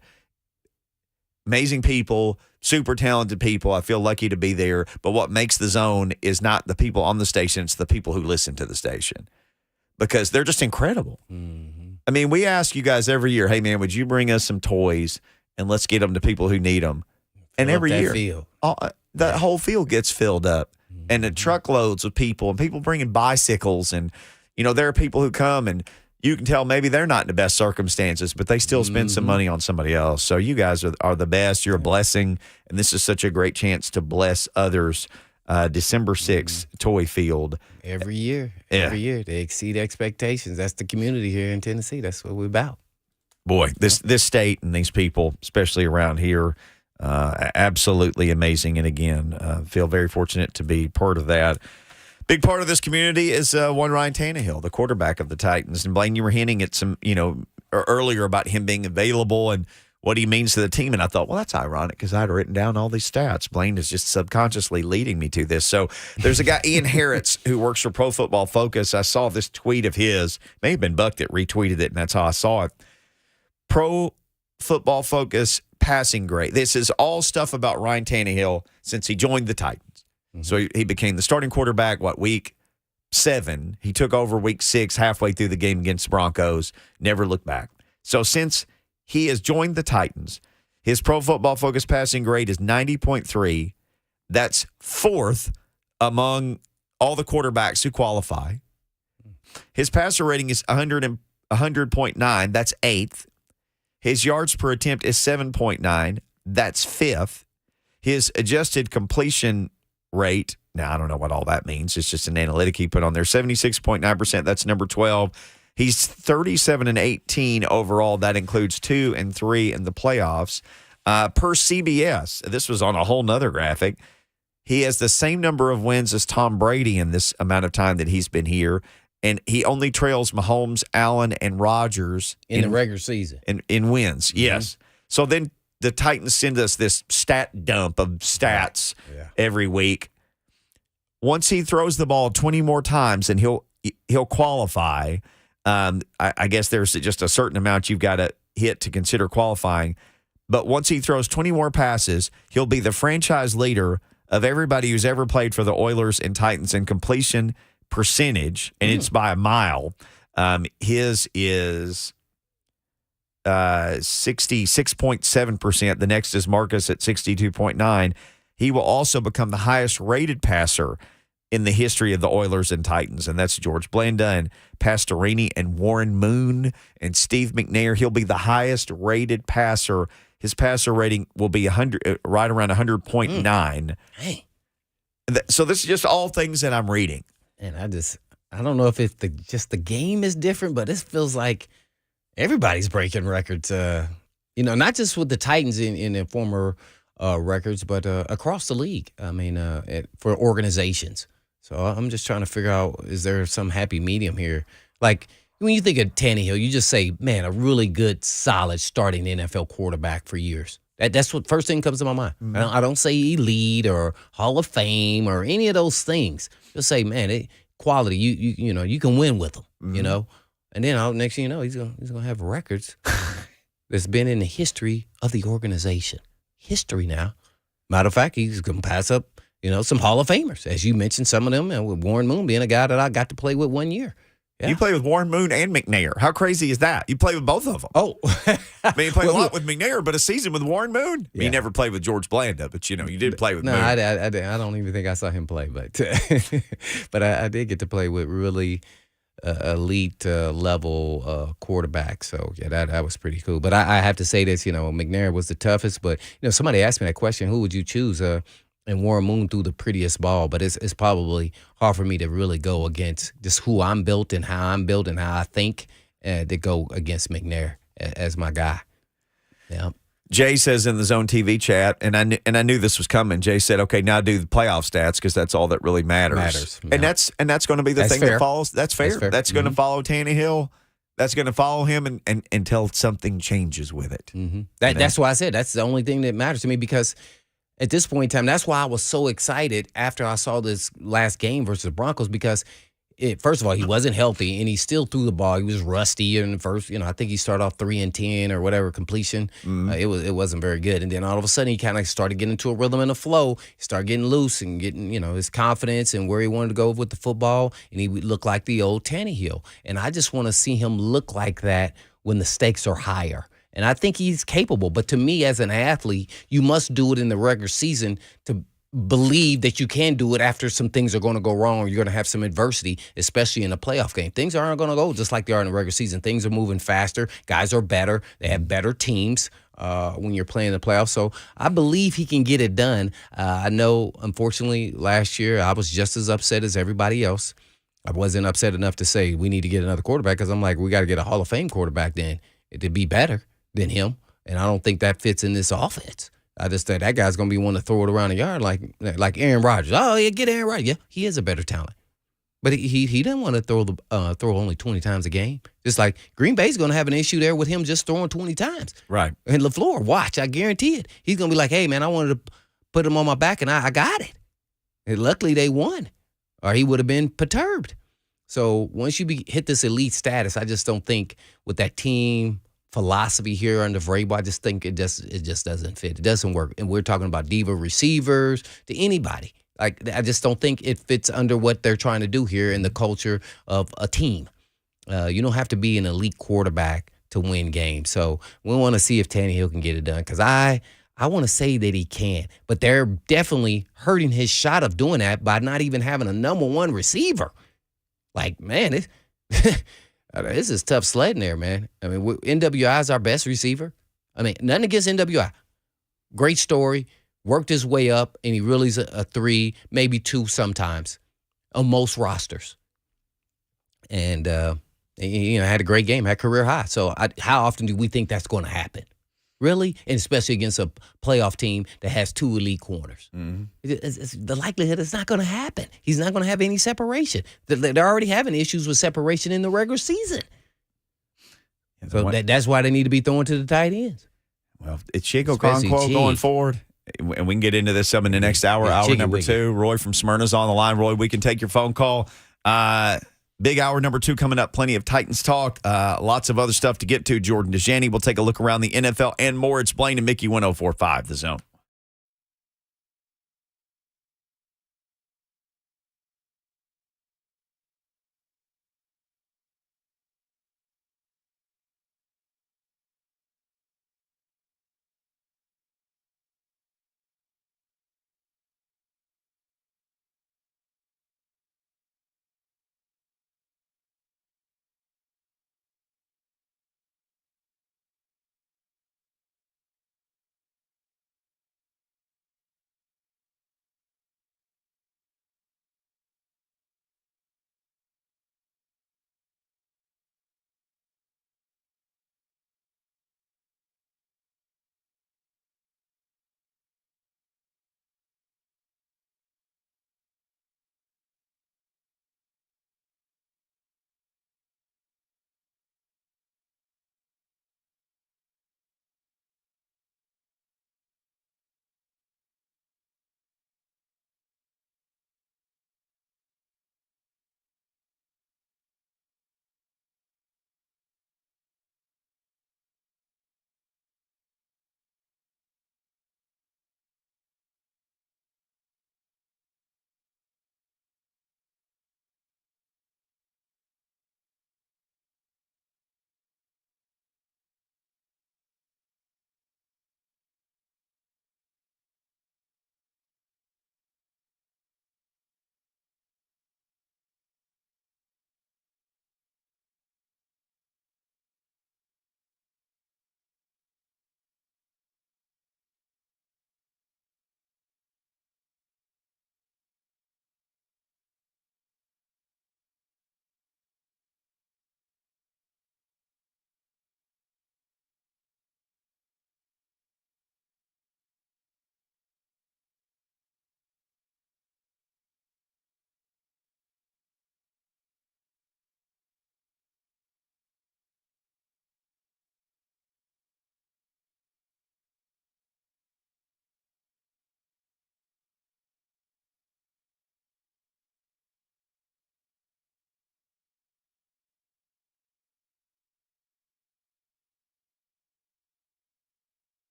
amazing people, super talented people. I feel lucky to be there. But what makes the Zone is not the people on the station. It's the people who listen to the station because they're just incredible. Mm-hmm. I mean, we ask you guys every year, hey, man, would you bring us some toys and let's get them to people who need them? And every year, that whole field gets filled up. Mm-hmm. And the truckloads of people and people bringing bicycles. And, you know, there are people who come and you can tell maybe they're not in the best circumstances, but they still spend some money on somebody else. So you guys are the best. You're a blessing. And this is such a great chance to bless others. December 6th, Toy Field. Every year. They exceed expectations. That's the community here in Tennessee. That's what we're about. Boy, this state and these people, especially around here, absolutely amazing. And again, feel very fortunate to be part of that. Big part of this community is one Ryan Tannehill, the quarterback of the Titans. And Blaine, you were hinting at some, earlier about him being available and what he means to the team. And I thought, well, that's ironic because I had written down all these stats. Blaine is just subconsciously leading me to this. So there's a guy, Ian Harrods, who works for Pro Football Focus. I saw this tweet of his. May have been Buck that retweeted it, and that's how I saw it. Pro Football Focus passing grade. This is all stuff about Ryan Tannehill since he joined the Titans. Mm-hmm. So he became the starting quarterback, week 7. He took over week 6, halfway through the game against the Broncos, never looked back. So since he has joined the Titans, his Pro Football Focus passing grade is 90.3. That's 4th among all the quarterbacks who qualify. His passer rating is 100.9. That's 8th. His yards per attempt is 7.9. That's 5th. His adjusted completion rate, now I don't know what all that means. It's just an analytic he put on there. 76.9%. That's number 12. He's 37-18 overall. That includes 2 and 3 in the playoffs. Per CBS, this was on a whole nother graphic. He has the same number of wins as Tom Brady in this amount of time that he's been here. And he only trails Mahomes, Allen, and Rodgers in the regular season. In wins, yes. So then the Titans send us this stat dump of stats every week. Once he throws the ball 20 more times, and he'll qualify. I guess there's just a certain amount you've got to hit to consider qualifying. But once he throws 20 more passes, he'll be the franchise leader of everybody who's ever played for the Oilers and Titans in completion percentage, and it's by a mile. His is 66.7%. The next is Marcus at 62.9%. He will also become the highest rated passer in the history of the Oilers and Titans, and that's George Blanda and Pastorini and Warren Moon and Steve McNair. He'll be the highest rated passer. His passer rating will be 100, right around 100.9. Hey. So this is just all things that I'm reading. And I don't know if it's just the game is different, but this feels like everybody's breaking records. Not just with the Titans in their former records, but across the league. I mean, for organizations. So I'm just trying to figure out, is there some happy medium here? Like when you think of Tannehill, you just say, man, a really good, solid starting NFL quarterback for years. That's what first thing comes to my mind. Mm-hmm. I don't say elite or Hall of Fame or any of those things. Just say, man, quality. You can win with them. Mm-hmm. And then next thing you know, he's gonna have records that's been in the history of the organization. History now. Matter of fact, he's gonna pass up some Hall of Famers, as you mentioned some of them, and with Warren Moon being a guy that I got to play with 1 year. Yeah. You play with Warren Moon and McNair. How crazy is that? You play with both of them. Oh. I mean, you played a lot with McNair, but a season with Warren Moon? Yeah. You never played with George Blanda, but, you did play with Moon. No, I don't even think I saw him play, but but I did get to play with really elite level quarterback. So yeah, that was pretty cool. But I have to say this, McNair was the toughest. But somebody asked me that question: who would you choose? And Warren Moon threw the prettiest ball, but it's probably hard for me to really go against just who I'm built and how I'm built and how I think to go against McNair as my guy. Yeah. Jay says in the Zone TV chat, and I knew this was coming. Jay said, "Okay, now do the playoff stats because that's all that really matters." Yeah. And that's going to be the thing fair. that follows. That's fair. That's going to follow Tannehill. That's going to follow him and until something changes with it. Mm-hmm. That's why I said that's the only thing that matters to me, because at this point in time, that's why I was so excited after I saw this last game versus the Broncos, because first of all, he wasn't healthy and he still threw the ball. He was rusty in the first. I think he started off 3-10 or whatever completion. It wasn't very good, and then all of a sudden he kind of started getting into a rhythm and a flow. He started getting loose and getting his confidence and where he wanted to go with the football, and he would look like the old Tannehill. And I just want to see him look like that when the stakes are higher. And I think he's capable. But to me, as an athlete, you must do it in the regular season to believe that you can do it after some things are going to go wrong or you're going to have some adversity, especially in a playoff game. Things aren't going to go just like they are in the regular season. Things are moving faster. Guys are better. They have better teams when you're playing the playoffs. So I believe he can get it done. I know, unfortunately, last year I was just as upset as everybody else. I wasn't upset enough to say we need to get another quarterback because I'm like, we got to get a Hall of Fame quarterback then to be better than him, and I don't think that fits in this offense. I just think that guy's going to be one to throw it around the yard like Aaron Rodgers. Oh, yeah, get Aaron Rodgers. Yeah, he is a better talent. But he doesn't want to throw only 20 times a game. Just like Green Bay's going to have an issue there with him just throwing 20 times. Right. And LaFleur, watch, I guarantee it. He's going to be like, hey, man, I wanted to put him on my back, and I got it. And luckily they won, or he would have been perturbed. So once you hit this elite status, I just don't think with that team philosophy here under Vrabel, I just think it just doesn't fit. It doesn't work. And we're talking about diva receivers to anybody. Like, I just don't think it fits under what they're trying to do here in the culture of a team. You don't have to be an elite quarterback to win games. So we want to see if Tannehill can get it done, because I want to say that he can, but they're definitely hurting his shot of doing that by not even having a number one receiver. Like, man, this is tough sledding there, man. I mean, NWI is our best receiver. I mean, nothing against NWI. Great story. Worked his way up, and he really is a 3, maybe 2 sometimes on most rosters. And, had a great game, had career high. So how often do we think that's going to happen? Really? And especially against a playoff team that has 2 elite corners. Mm-hmm. It's the likelihood it's not going to happen. He's not going to have any separation. They're already having issues with separation in the regular season. So that's why they need to be throwing to the tight ends. Well, it's Chico Conquo going forward. And we can get into this some in the next hour, hour number 2. Roy from Smyrna's on the line. Roy, we can take your phone call. Big hour number 2 coming up. Plenty of Titans talk. Lots of other stuff to get to. Jordan Dajani. We'll take a look around the NFL and more. It's Blaine and Mickey 104.5 The Zone.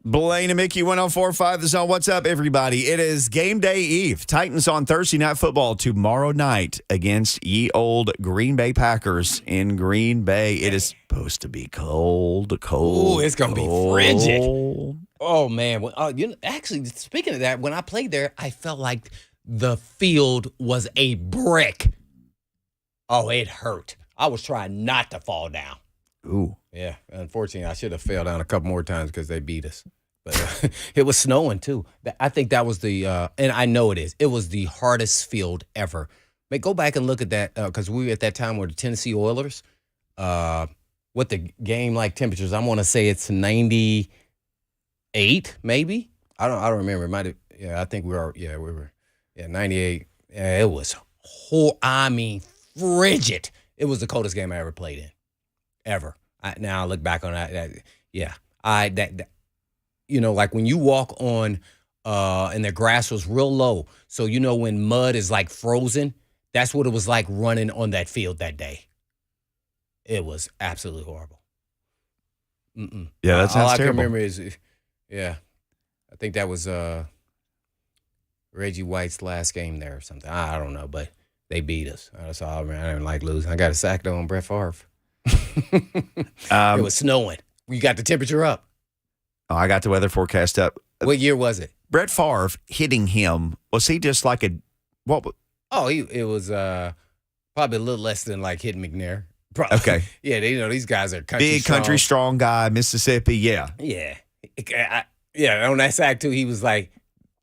Blaine and Mickey 104.5 The Zone. What's up, everybody? It is game day eve. Titans on Thursday Night Football tomorrow night against ye old Green Bay Packers in Green Bay. It is supposed to be cold. Ooh, it's going to be frigid. Oh, man. Well, actually, speaking of that, when I played there, I felt like the field was a brick. Oh, it hurt. I was trying not to fall down. Ooh. Yeah, unfortunately, I should have fell down a couple more times because they beat us. But it was snowing, too. I think that was and I know it is, it was the hardest field ever. But go back and look at that because we at that time were the Tennessee Oilers. What the game-like temperatures, I want to say it's 98, maybe? I don't remember. It might have, I think we were 98. Yeah, it was frigid. It was the coldest game I ever played in. Ever. Now I look back on that. Like when you walk on, and the grass was real low. So, when mud is like frozen, that's what it was like running on that field that day. It was absolutely horrible. Mm-mm. Yeah, that sounds all terrible. I can remember is, I think that was Reggie White's last game there or something. I don't know, but they beat us. That's all I remember. I didn't like losing. I got a sack though on Brett Favre. It was snowing. You got the temperature up. Oh, I got the weather forecast up. What year was it? Brett Favre hitting him, was he just like what? Oh, it was probably a little less than like hitting McNair. Probably. Okay. Yeah, these guys are country strong. Country strong guy, Mississippi, yeah. Yeah. On that sack too, he was like,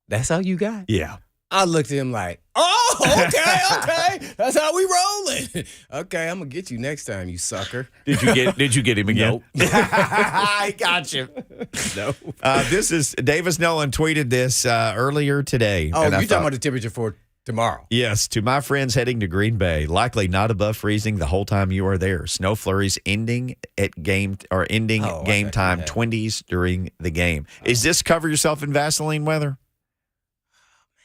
that's how you got? Yeah. I looked at him like, oh, okay. That's how we rolling. Okay, I'm gonna get you next time, you sucker. Did you get him again? Nope. I got you. No. This is Davis Nolan tweeted this earlier today. Oh, you're talking about the temperature for tomorrow? Yes, to my friends heading to Green Bay, likely not above freezing the whole time you are there. Snow flurries ending game time 20s during the game. Is this cover yourself in Vaseline weather?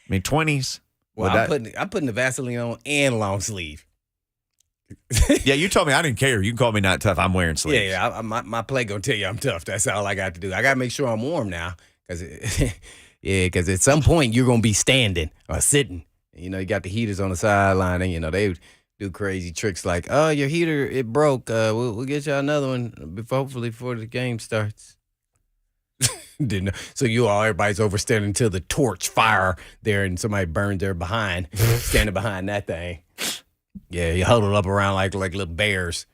I mean, 20s. Well, I'm putting the Vaseline on and long sleeve. Yeah, you told me I didn't care. You can call me not tough. I'm wearing sleeves. Yeah. My play gonna tell you I'm tough. That's all I got to do. I gotta make sure I'm warm now, because at some point you're gonna be standing or sitting. You got the heaters on the sideline, and they do crazy tricks like, "Oh, your heater it broke. We'll get you another one hopefully before the game starts." Didn't know. So everybody's over standing until the torch fire there, and somebody burned there behind, standing behind that thing. Yeah, you huddled up around like little bears.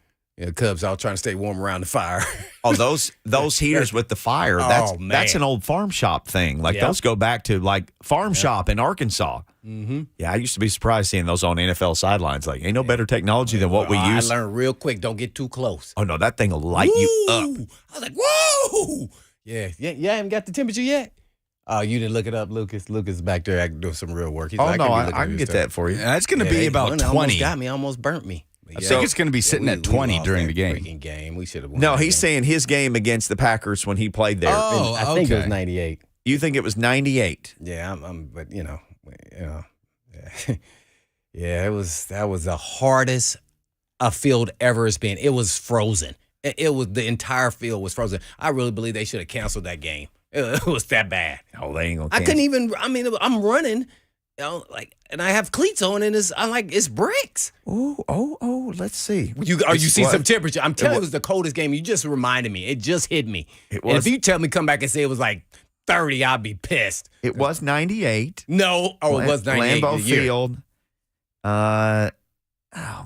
Cubs all trying to stay warm around the fire. Oh, those heaters with the fire. That's an old farm shop thing. Like those go back to like farm shop in Arkansas. Mm-hmm. Yeah, I used to be surprised seeing those on NFL sidelines. Like, ain't no better technology than what we use. I learned real quick. Don't get too close. Oh no, that thing will light you up. I was like, whoa! Yeah, I haven't got the temperature yet. Oh, you didn't look it up, Lucas. Lucas is back there doing some real work. I can get that for you. It's going to be about 20. Almost burnt me. I think it's going to be sitting at 20 during the game. Game. We should have won. No, he's saying his game against the Packers when he played there. Oh, I think it was 98. You think it was 98? Yeah, but yeah, that was the hardest a field ever has been. It was frozen. It was the entire field was frozen. I really believe they should have canceled that game. It was that bad. Oh, they ain't gonna. I couldn't even. I mean, I'm running, and I have cleats on, and it's bricks. Oh, let's see. You see some temperature. I'm telling you, it was the coldest game. You just reminded me. It just hit me. It was. And if you tell me come back and say it was like 30, I'd be pissed. It was 98. No, it was 98. Lambeau Field. Oh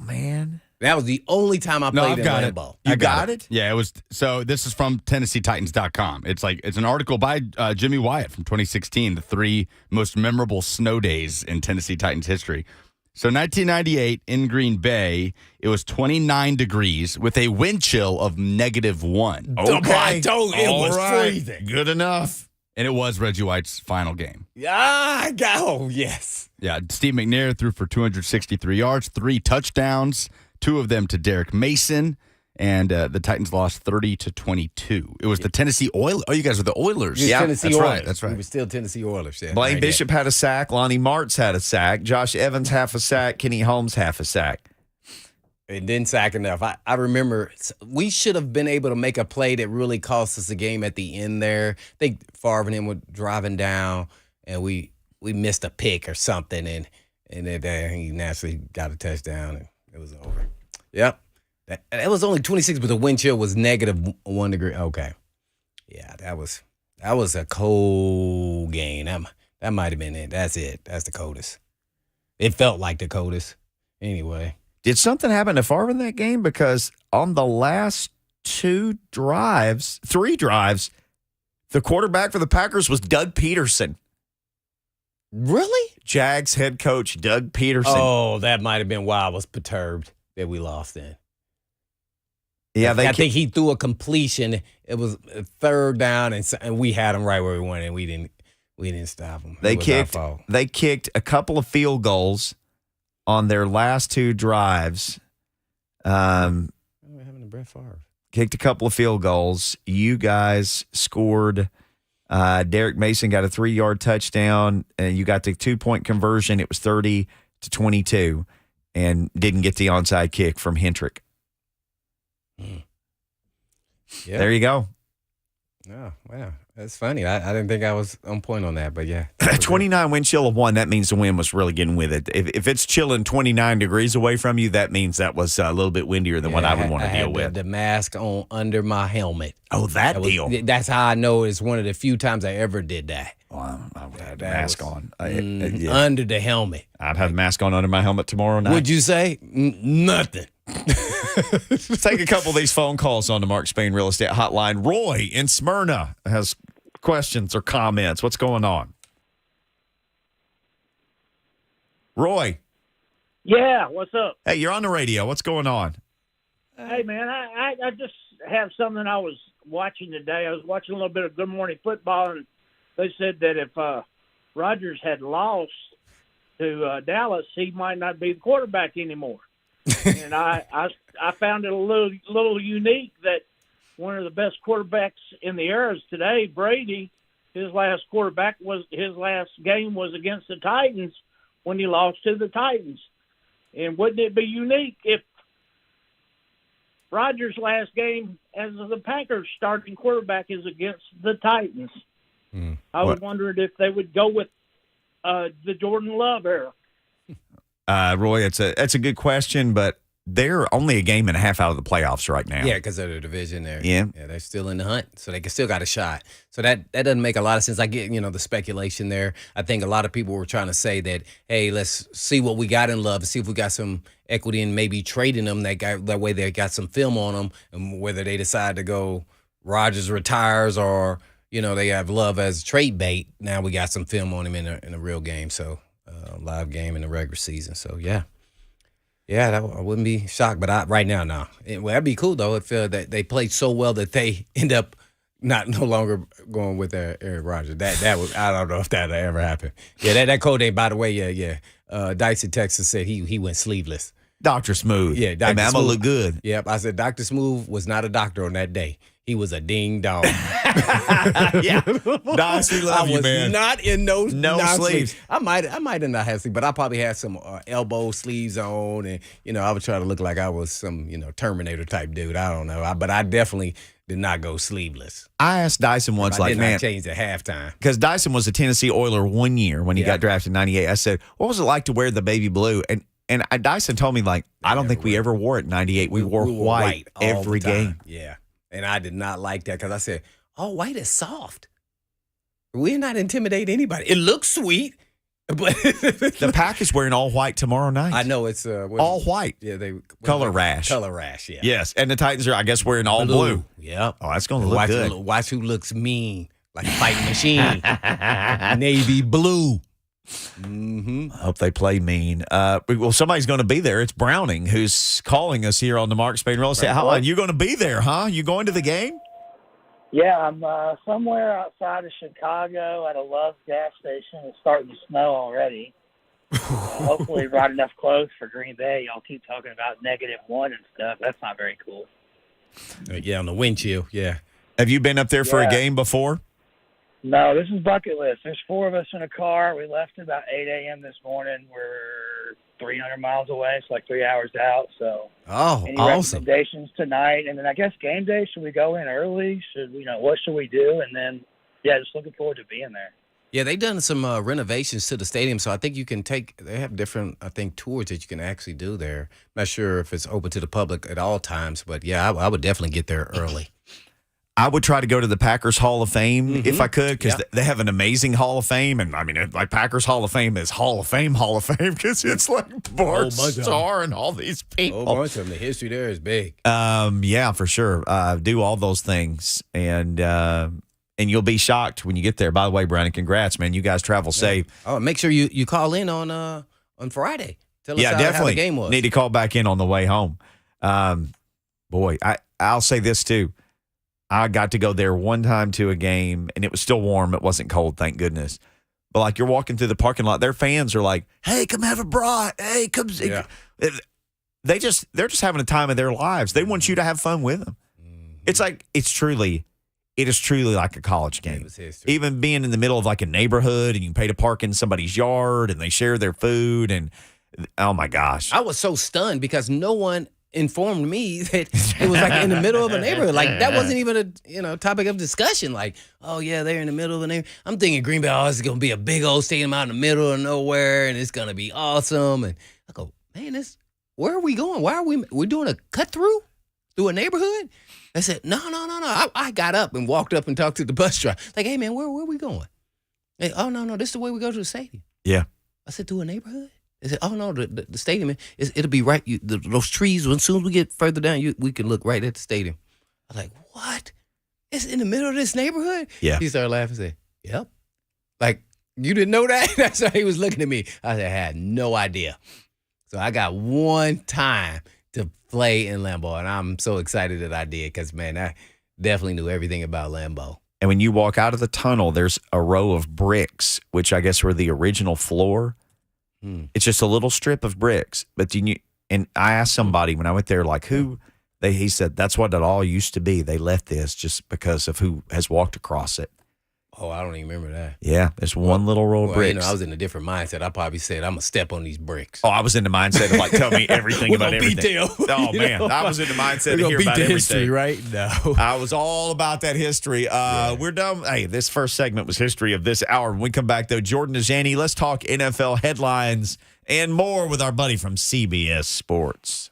man. That was the only time I played in Lambeau. You got it? Yeah, it was. So this is from TennesseeTitans.com. It's an article by Jimmy Wyatt from 2016, the 3 most memorable snow days in Tennessee Titans history. So 1998 in Green Bay, it was 29 degrees with a wind chill of -1. Okay. It was freezing. Good enough. And it was Reggie White's final game. Yes. Yeah, Steve McNair threw for 263 yards, 3 touchdowns. 2 of them to Derek Mason, and the Titans lost 30-22. It was the Tennessee Oilers. Oh, you guys were the Oilers. Yeah, Tennessee Oilers. That's right. We were still Tennessee Oilers. Yeah. Blaine Bishop had a sack. Lonnie Martz had a sack. Josh Evans half a sack. Kenny Holmes half a sack. It didn't sack enough. I remember we should have been able to make a play that really cost us the game at the end there. I think Favre and him were driving down, and we missed a pick or something, and then he naturally got a touchdown, and it was over. Yep. That was only 26, but the wind chill was -1 degree. Okay. Yeah, that was a cold game. That might have been it. That's it. That's the coldest. It felt like the coldest. Anyway. Did something happen to Favre in that game? Because on the last three drives, the quarterback for the Packers was Doug Peterson. Really? Jags head coach Doug Peterson. Oh, that might have been why I was perturbed that we lost then. Yeah, I think he threw a completion. It was a third down, and we had him right where we wanted, and we didn't stop him. They kicked a couple of field goals on their last 2 drives. We're having a Brett Favre. Kicked a couple of field goals. You guys scored. Derek Mason got a 3-yard touchdown, and you got the 2-point conversion. It was 30-22, and didn't get the onside kick from Hendrick. Yep. There you go. Oh, wow. That's funny. I didn't think I was on point on that, but yeah. 29 wind chill of 1, that means the wind was really getting with it. If it's chilling 29 degrees away from you, that means that was a little bit windier than what I would want to deal with. The mask on under my helmet. Oh, that deal. That's how I know it's one of the few times I ever did that. Well, I would have the mask on. Yeah. Under the helmet. I'd have a mask on under my helmet tomorrow night. Would you say? Nothing. Let's take a couple of these phone calls on the Mark Spain Real Estate Hotline. Roy in Smyrna has questions or comments. What's going on? Roy. Yeah, what's up? Hey, you're on the radio. What's going on? Hey, man, I just have something I was watching today. I was watching a little bit of Good Morning Football, and they said that if Rodgers had lost to Dallas, he might not be the quarterback anymore. And I found it a little unique that one of the best quarterbacks in the eras today, Brady, his last game was against the Titans when he lost to the Titans. And wouldn't it be unique if Rodgers' last game as the Packers starting quarterback is against the Titans? I was wondering if they would go with the Jordan Love era. Roy, it's a good question, but they're only a game and a half out of the playoffs right now. Yeah, because of the division there. Yeah, they're still in the hunt, so they still got a shot. So that doesn't make a lot of sense. I get, the speculation there. I think a lot of people were trying to say that, hey, let's see what we got in Love and see if we got some equity in maybe trading them. That way they got some film on them, and whether they decide to go Rodgers retires or they have Love as trade bait. Now we got some film on him in a real game, so live game in the regular season. So yeah. Yeah, I wouldn't be shocked, but right now, no. That'd be cool though if that they played so well that they end up no longer going with Aaron Rodgers. That was, I don't know if that'll ever happen. Yeah, that code name, by the way, yeah. Dice in Texas said he went sleeveless. Dr. Smooth. Yeah, Dr. I'm gonna look good. Yep, I said Dr. Smooth was not a doctor on that day. He was a ding dong. Yeah, Dice, we love you, man. Not in no sleeves. I might have not had sleeves, but I probably had some elbow sleeves on, and I would try to look like I was some Terminator type dude. I don't know, but I definitely did not go sleeveless. I asked Dyson once, I changed at halftime because Dyson was a Tennessee Oiler one year when he got drafted in '98. I said, "What was it like to wear the baby blue?" And Dyson told me I don't think we ever wore it in '98. We wore white every game. Yeah. And I did not like that because I said, white is soft. We're not intimidate anybody. It looks sweet, but the Pack is wearing all white tomorrow night. I know it's all white. Yeah, color rash. Color rash, yeah. Yes, and the Titans are, I guess, wearing all blue. Yep. Oh, that's going to look good. Watch who looks mean, like a fighting machine. Navy blue. Mm-hmm. I hope they play mean. Well, somebody's going to be there. It's Browning who's calling us here on the Mark Spain Real Estate Hotline. You're going to be there, huh? You going to the game? Yeah, I'm somewhere outside of Chicago at a Love's gas station. It's starting to snow already. Hopefully right enough close for Green Bay. Y'all keep talking about -1 and stuff. That's not very cool. Yeah, on the wind chill, yeah. Have you been up there for a game before? No, this is bucket list. There's 4 of us in a car. We left at about 8 a.m. this morning. We're 300 miles away. It's like 3 hours out. So, Oh, any awesome. recommendations tonight? And then I guess game day. Should we go in early? What should we do? And then, yeah, just looking forward to being there. Yeah, they've done some renovations to the stadium, so I think you can they have different, I think, tours that you can actually do there. Not sure if it's open to the public at all times, but yeah, I would definitely get there early. I would try to go to the Packers Hall of Fame if I could, because Yeah. they have an amazing Hall of Fame. And I mean, like Packers Hall of Fame is Hall of Fame, because it's like Bart bunch of Starr and all these people. Oh, bunch of them. The history there is big. Yeah, for sure. Do all those things, and you'll be shocked when you get there. By the way, Brandon, congrats, man. You guys travel safe. Oh, make sure you call in on Friday. Tell us how Definitely. the game was. Need to call back in on the way home. Boy, I'll say this too. I got to go there one time to a game, and it was still warm. It wasn't cold, thank goodness. But like you're walking through the parking lot, their fans are like, "Hey, come have a brat. Hey, come." Yeah. They're just having a time of their lives. They want you to have fun with them. It's like it is truly like a college game. Even being in the middle of like a neighborhood, and you can pay to park in somebody's yard, and they share their food, and oh my gosh, I was so stunned because no one informed me that it was like in the middle of a neighborhood. Like that wasn't even a topic of discussion. Like, oh yeah, they're in the middle of a neighborhood. I'm thinking Green Bay, it's gonna be a big old stadium out in the middle of nowhere, and it's gonna be awesome. And I go, man, where are we going? Why are we're doing a cut through a neighborhood? I said, no. I got up and walked up and talked to the bus driver. Like, hey man, where are we going? Hey, oh no, this is the way we go to the stadium. yeah. I said, to a neighborhood? They said, oh, no, the stadium, it'll be right. Those trees, as soon as we get further down, we can look right at the stadium. I was like, what? It's in the middle of this neighborhood? Yeah. He started laughing and said, yep. Like, you didn't know that? That's how he was looking at me. I said, I had no idea. So I got one time to play in Lambeau, and I'm so excited that I did because, man, I definitely knew everything about Lambeau. And when you walk out of the tunnel, there's a row of bricks, which I guess were the original floor. It's just a little strip of bricks. But and I asked somebody when I went there, like, he said, that's what it all used to be. They left this just because of who has walked across it. Oh, I don't even remember that. Yeah, there's one little row of bricks. I was in a different mindset. I probably said, I'm going to step on these bricks. Oh, I was in the mindset of like, tell me everything about everything. Detail. Oh, man. I was in the mindset to hear about everything. History, right? No. I was all about that history. We're done. Hey, this first segment was history of this hour. When we come back, though, Jordan Dajani, let's talk NFL headlines and more with our buddy from CBS Sports.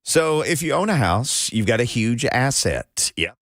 So if you own a house, you've got a huge asset. Yeah.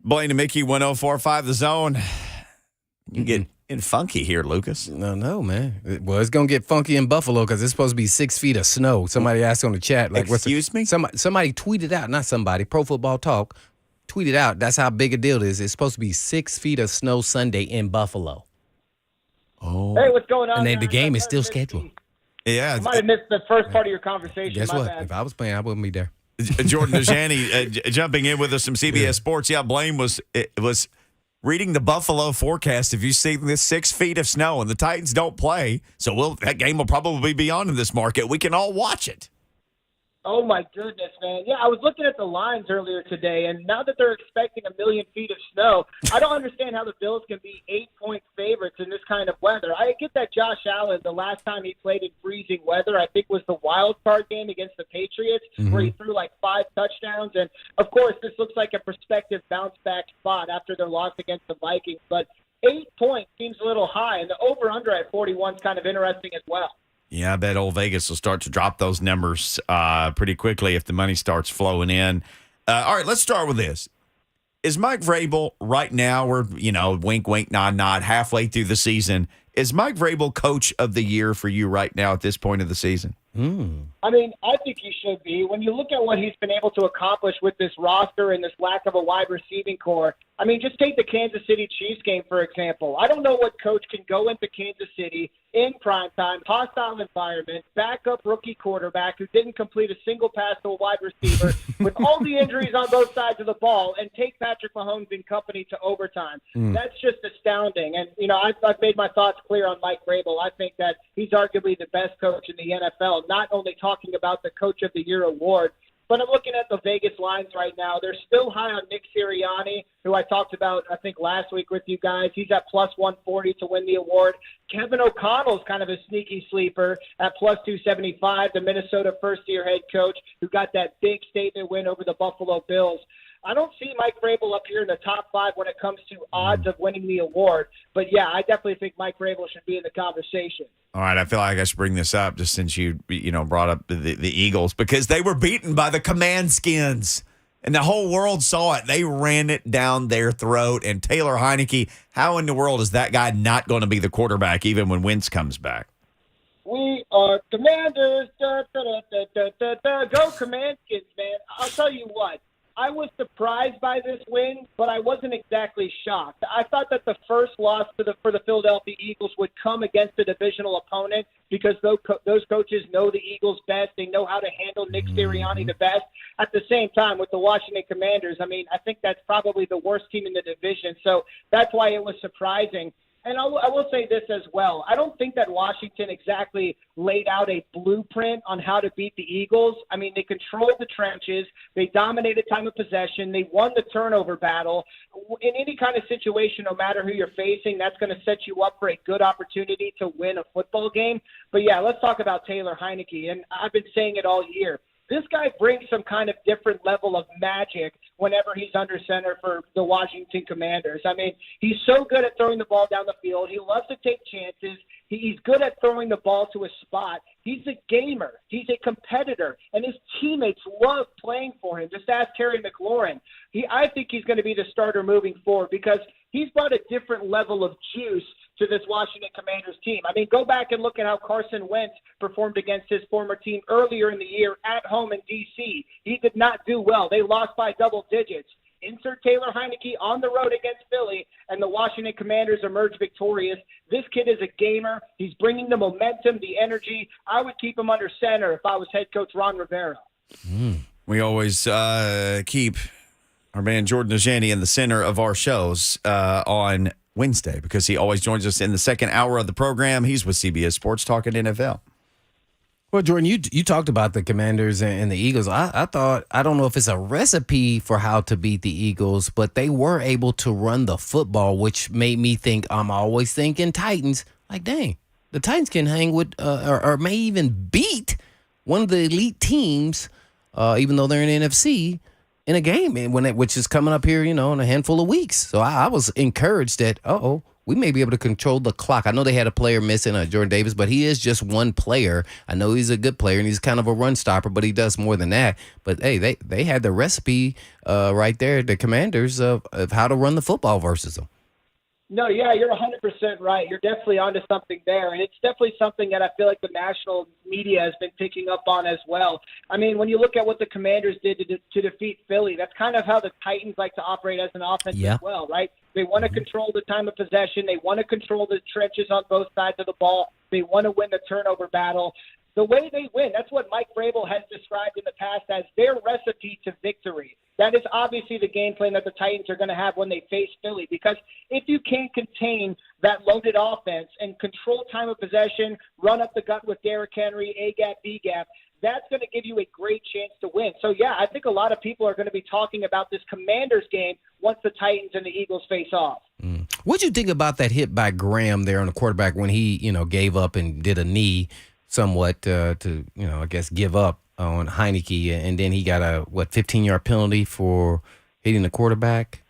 Blaine and Mickey, 104.5 The Zone. You get in funky here, Lucas. No, man. Well, it's gonna get funky in Buffalo because it's supposed to be 6 feet of snow. Somebody asked on the chat, like, Excuse me? Somebody tweeted out, not somebody, Pro Football Talk tweeted out. That's how big a deal it is. It's supposed to be 6 feet of snow Sunday in Buffalo. Oh, Hey, what's going on? And then guys? the game is still scheduled. yeah. I might have missed the first part of your conversation. Guess My what? bad. If I was playing, I wouldn't be there. Jordan Dajani jumping in with us from CBS Sports. Yeah, Blaine was reading the Buffalo forecast. If you see this 6 feet of snow and the Titans don't play, so that game will probably be on in this market. We can all watch it. Oh, my goodness, man. Yeah, I was looking at the lines earlier today, and now that they're expecting 1 million feet of snow, I don't understand how the Bills can be 8-point favorites in this kind of weather. I get that Josh Allen, the last time he played in freezing weather, I think was the wild card game against the Patriots, where he threw like 5 touchdowns. And, of course, this looks like a prospective bounce-back spot after their loss against the Vikings. But 8 points seems a little high, and the over-under at 41 is kind of interesting as well. Yeah, I bet old Vegas will start to drop those numbers pretty quickly if the money starts flowing in. All right, let's start with this. Is Mike Vrabel right now, we're, wink, wink, nod, nod, halfway through the season, is Mike Vrabel coach of the year for you right now at this point of the season? I mean, I think he should be. When you look at what he's been able to accomplish with this roster and this lack of a wide receiving core, I mean, just take the Kansas City Chiefs game, for example. I don't know what coach can go into Kansas City in primetime, hostile environment, backup rookie quarterback who didn't complete a single pass to a wide receiver with all the injuries on both sides of the ball and take Patrick Mahomes and company to overtime. That's just astounding. And, I've made my thoughts clear on Mike Vrabel. I think that he's arguably the best coach in the NFL, not only talking about the Coach of the Year award, but I'm looking at the Vegas lines right now. They're still high on Nick Sirianni, who I talked about, I think, last week with you guys. He's at plus 140 to win the award. Kevin O'Connell's kind of a sneaky sleeper at plus 275, the Minnesota first-year head coach who got that big statement win over the Buffalo Bills. I don't see Mike Vrabel up here in the top 5 when it comes to odds of winning the award. But, yeah, I definitely think Mike Vrabel should be in the conversation. All right, I feel like I should bring this up just since you brought up the Eagles, because they were beaten by the Command Skins, and the whole world saw it. They ran it down their throat, and Taylor Heineke, how in the world is that guy not going to be the quarterback even when Wentz comes back? We are Commanders. Da, da, da, da, da, da, da. Go Command Skins, man. I'll tell you what. I was surprised by this win, but I wasn't exactly shocked. I thought that the first loss for the Philadelphia Eagles would come against a divisional opponent because those coaches know the Eagles best. They know how to handle Nick Sirianni the best. At the same time, with the Washington Commanders, I mean, I think that's probably the worst team in the division. So that's why it was surprising. And I will say this as well. I don't think that Washington exactly laid out a blueprint on how to beat the Eagles. I mean, they controlled the trenches. They dominated time of possession. They won the turnover battle. In any kind of situation, no matter who you're facing, that's going to set you up for a good opportunity to win a football game. But, yeah, let's talk about Taylor Heineke. And I've been saying it all year. This guy brings some kind of different level of magic whenever he's under center for the Washington Commanders. I mean, he's so good at throwing the ball down the field. He loves to take chances. He's good at throwing the ball to a spot. He's a gamer. He's a competitor. And his teammates love playing for him. Just ask Terry McLaurin. I think he's going to be the starter moving forward because he's brought a different level of juice to this Washington Commanders team. I mean, go back and look at how Carson Wentz performed against his former team earlier in the year at home in D.C. He did not do well. They lost by double digits. Insert Taylor Heineke on the road against Philly, and the Washington Commanders emerge victorious. This kid is a gamer. He's bringing the momentum, the energy. I would keep him under center if I was head coach Ron Rivera. We always keep our man Jordan Dajani in the center of our shows on Wednesday because he always joins us in the second hour of the program. He's with CBS Sports talking NFL. Well, Jordan, you talked about the Commanders and the Eagles. I thought, I don't know if it's a recipe for how to beat the Eagles, but they were able to run the football, which made me think, I'm always thinking Titans. Like, dang, the Titans can hang with or may even beat one of the elite teams, even though they're in the NFC, in a game which is coming up here, in a handful of weeks. So I was encouraged that, we may be able to control the clock. I know they had a player missing, Jordan Davis, but he is just one player. I know he's a good player, and he's kind of a run stopper, but he does more than that. But, hey, they had the recipe right there, the Commanders, of how to run the football versus them. No, yeah, you're 100% right. You're definitely onto something there, and it's definitely something that I feel like the national media has been picking up on as well. I mean, when you look at what the Commanders did to defeat Philly, that's kind of how the Titans like to operate as an offense as well, right? They want to control the time of possession. They want to control the trenches on both sides of the ball. They want to win the turnover battle. The way they win, that's what Mike Vrabel has described in the past as their recipe to victory. That is obviously the game plan that the Titans are going to have when they face Philly, because if you can't contain that loaded offense and control time of possession, run up the gut with Derrick Henry, A-gap, B-gap, that's going to give you a great chance to win. So, yeah, I think a lot of people are going to be talking about this Commanders game once the Titans and the Eagles face off. What'd you think about that hit by Graham there on the quarterback when he, gave up and did a knee somewhat to I guess give up on Heineke, and then he got a 15-yard penalty for hitting the quarterback?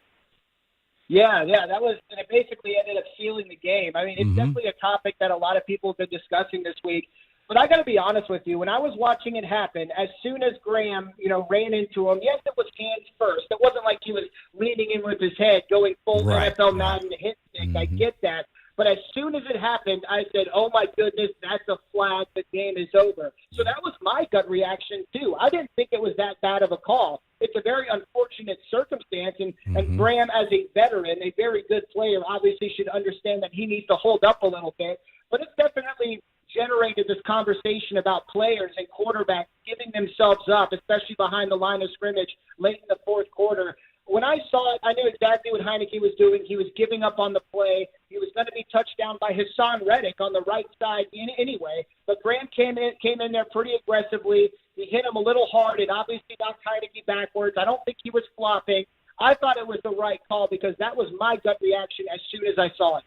Yeah, that was, and it basically ended up sealing the game. I mean, it's definitely a topic that a lot of people have been discussing this week. But I got to be honest with you. When I was watching it happen, as soon as Graham, ran into him, yes, it was hands first. It wasn't like he was leaning in with his head, going full NFL Madden hit stick. I get that. But as soon as it happened, I said, oh, my goodness, that's a flag. The game is over. So that was my gut reaction, too. I didn't think it was that bad of a call. It's a very unfortunate circumstance, and Graham, as a veteran, a very good player, obviously should understand that he needs to hold up a little bit. But it's definitely generated this conversation about players and quarterbacks giving themselves up, especially behind the line of scrimmage late in the fourth quarter. When I saw it, I knew exactly what Heineke was doing. He was giving up on the play. He was going to be touched down by Hassan Reddick on the right side anyway. But Graham came in there pretty aggressively. He hit him a little hard. It obviously knocked Heineke backwards. I don't think he was flopping. I thought it was the right call because that was my gut reaction as soon as I saw it.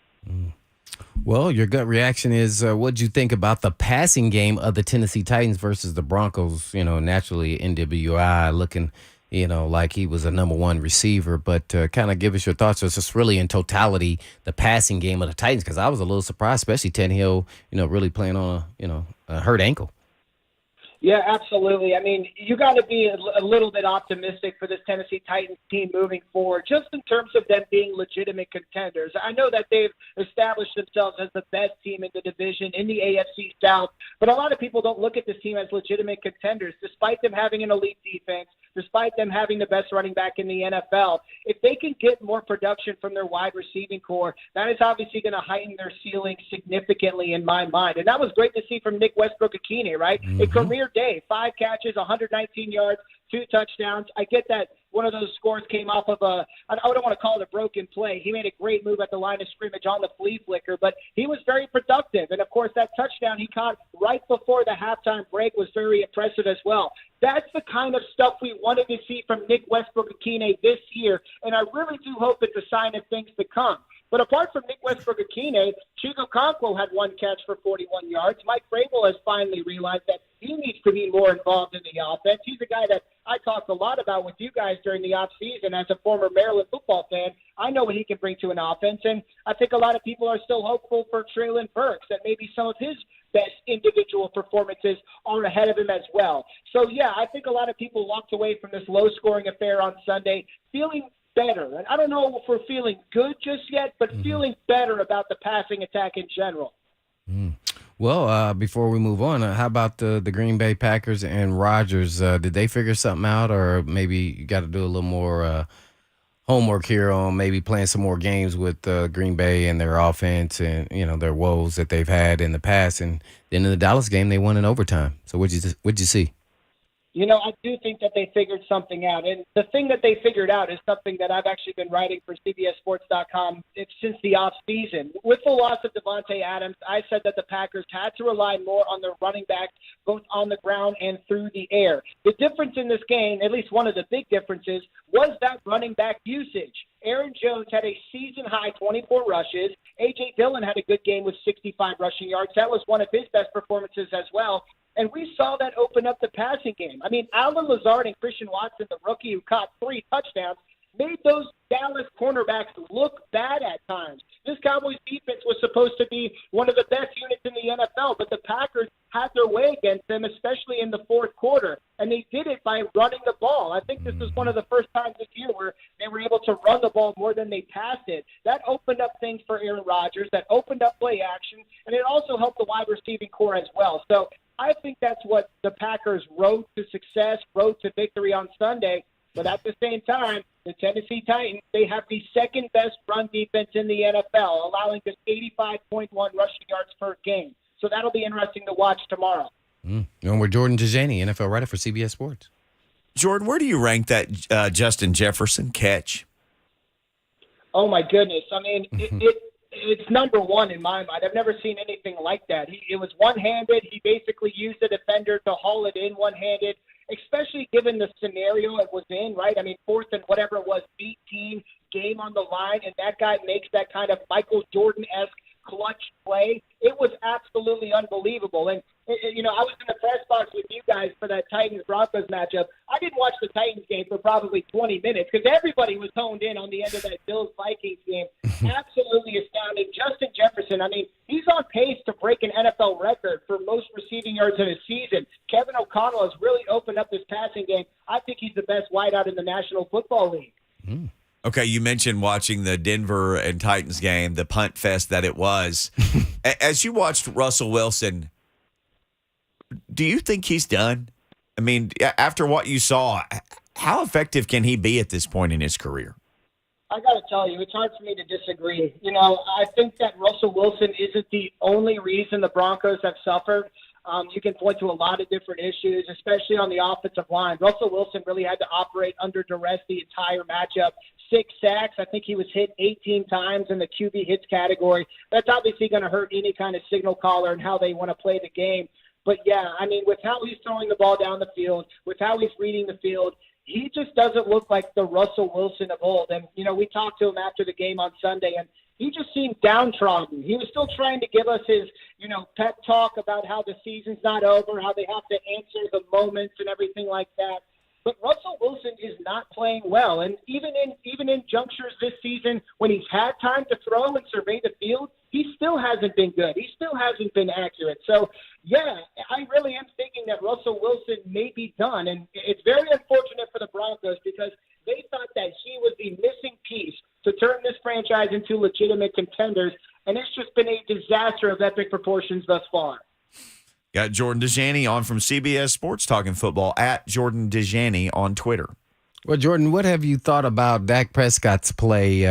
Well, your gut reaction is what'd you think about the passing game of the Tennessee Titans versus the Broncos? Naturally, NWI looking like he was a number one receiver, but kind of give us your thoughts. It's just really in totality, the passing game of the Titans, because I was a little surprised, especially Tannehill, really playing on a hurt ankle. Yeah, absolutely. I mean, you got to be a little bit optimistic for this Tennessee Titans team moving forward, just in terms of them being legitimate contenders. I know that they've established themselves as the best team in the division in the AFC South, but a lot of people don't look at this team as legitimate contenders, despite them having an elite defense, despite them having the best running back in the NFL. If they can get more production from their wide receiving core, that is obviously going to heighten their ceiling significantly in my mind. And that was great to see from Nick Westbrook-Akine, right? A career day, 5 catches, 119 yards, 2 touchdowns. I get that one of those scores came off of I don't want to call it a broken play. He made a great move at the line of scrimmage on the flea flicker, but he was very productive. And, of course, that touchdown he caught right before the halftime break was very impressive as well. That's the kind of stuff we wanted to see from Nick Westbrook-Akine this year, and I really do hope it's a sign of things to come. But apart from Nick Westbrook-Akine, Chico Conquo had 1 catch for 41 yards. Mike Vrabel has finally realized that he needs to be more involved in the offense. He's a guy that I talked a lot about with you guys during the offseason as a former Maryland football fan. I know what he can bring to an offense, and I think a lot of people are still hopeful for Treylon Burks, that maybe some of his best individual performances are ahead of him as well. So, yeah, I think a lot of people walked away from this low-scoring affair on Sunday feeling better. And I don't know if we're feeling good just yet, but feeling better about the passing attack in general. Well, before we move on, how about the Green Bay Packers and Rodgers? Did they figure something out, or maybe you got to do a little more homework here on maybe playing some more games with Green Bay and their offense and, their woes that they've had in the past? And then in the Dallas game, they won in overtime. So what'd you see? I do think that they figured something out. And the thing that they figured out is something that I've actually been writing for CBSSports.com since the offseason. With the loss of Devontae Adams, I said that the Packers had to rely more on their running backs, both on the ground and through the air. The difference in this game, at least one of the big differences, was that running back usage. Aaron Jones had a season-high 24 rushes. A.J. Dillon had a good game with 65 rushing yards. That was one of his best performances as well. And we saw that open up the passing game. I mean, Alvin Lazard and Christian Watson, the rookie who caught 3 touchdowns, made those Dallas cornerbacks look bad at times. This This Cowboys defense was supposed to be one of the best units in the NFL, but the Packers had their way against them, especially in the fourth quarter, and they did it by running the ball. I think this was one of the first times this year where they were able to run the ball more than they passed it. That opened up things for Aaron Rodgers. That opened up play action, and it also helped the wide receiving core as well. So I think that's what the Packers rode to success, rode to victory on Sunday. But at the same time, the Tennessee Titans, they have the second best run defense in the NFL, allowing just 85.1 rushing yards per game. So that'll be interesting to watch tomorrow. And we're Jordan Dajani, NFL writer for CBS Sports. Jordan, where do you rank that Justin Jefferson catch? Oh, my goodness. I mean, it's number one in my mind. I've never seen anything like that. It was one-handed. He basically used the defender to haul it in one-handed, especially given the scenario it was in, right? I mean, fourth and whatever it was, 18, game on the line, and that guy makes that kind of Michael Jordan-esque clutch play. It was absolutely unbelievable. And, you know, I was in the press box with you guys for that Titans-Broncos matchup. I didn't watch the Titans game for probably 20 minutes because everybody was honed in on the end of that Bills-Vikings game. Absolutely astounding. Justin Jefferson, I mean, he's on pace to break an NFL record for most receiving yards in a season. Kevin O'Connell has really opened up this passing game. I think he's the best wideout in the National Football League. Okay, you mentioned watching the Denver and Titans game, the punt fest that it was. As you watched Russell Wilson, do you think he's done? I mean, after what you saw, how effective can he be at this point in his career? I got to tell you, it's hard for me to disagree. You know, I think that Russell Wilson isn't the only reason the Broncos have suffered. You can point to a lot of different issues, especially on the offensive line. Russell Wilson really had to operate under duress the entire matchup. 6 sacks. I think he was hit 18 times in the QB hits category. That's obviously going to hurt any kind of signal caller and how they want to play the game. But, yeah, I mean, with how he's throwing the ball down the field, with how he's reading the field, he just doesn't look like the Russell Wilson of old. And, you know, we talked to him after the game on Sunday, and he just seemed downtrodden. He was still trying to give us his, you know, pep talk about how the season's not over, how they have to answer the moments and everything like that. But Russell Wilson is not playing well. And even in junctures this season when he's had time to throw and survey the field, he still hasn't been good. He still hasn't been accurate. So, yeah, I really am thinking that Russell Wilson may be done. And it's very unfortunate for the Broncos because they thought that he was the missing piece to turn this franchise into legitimate contenders. And it's just been a disaster of epic proportions thus far. Got Jordan Dajani on from CBS Sports Talking Football at Jordan Dajani on Twitter. Well, Jordan, what have you thought about Dak Prescott's play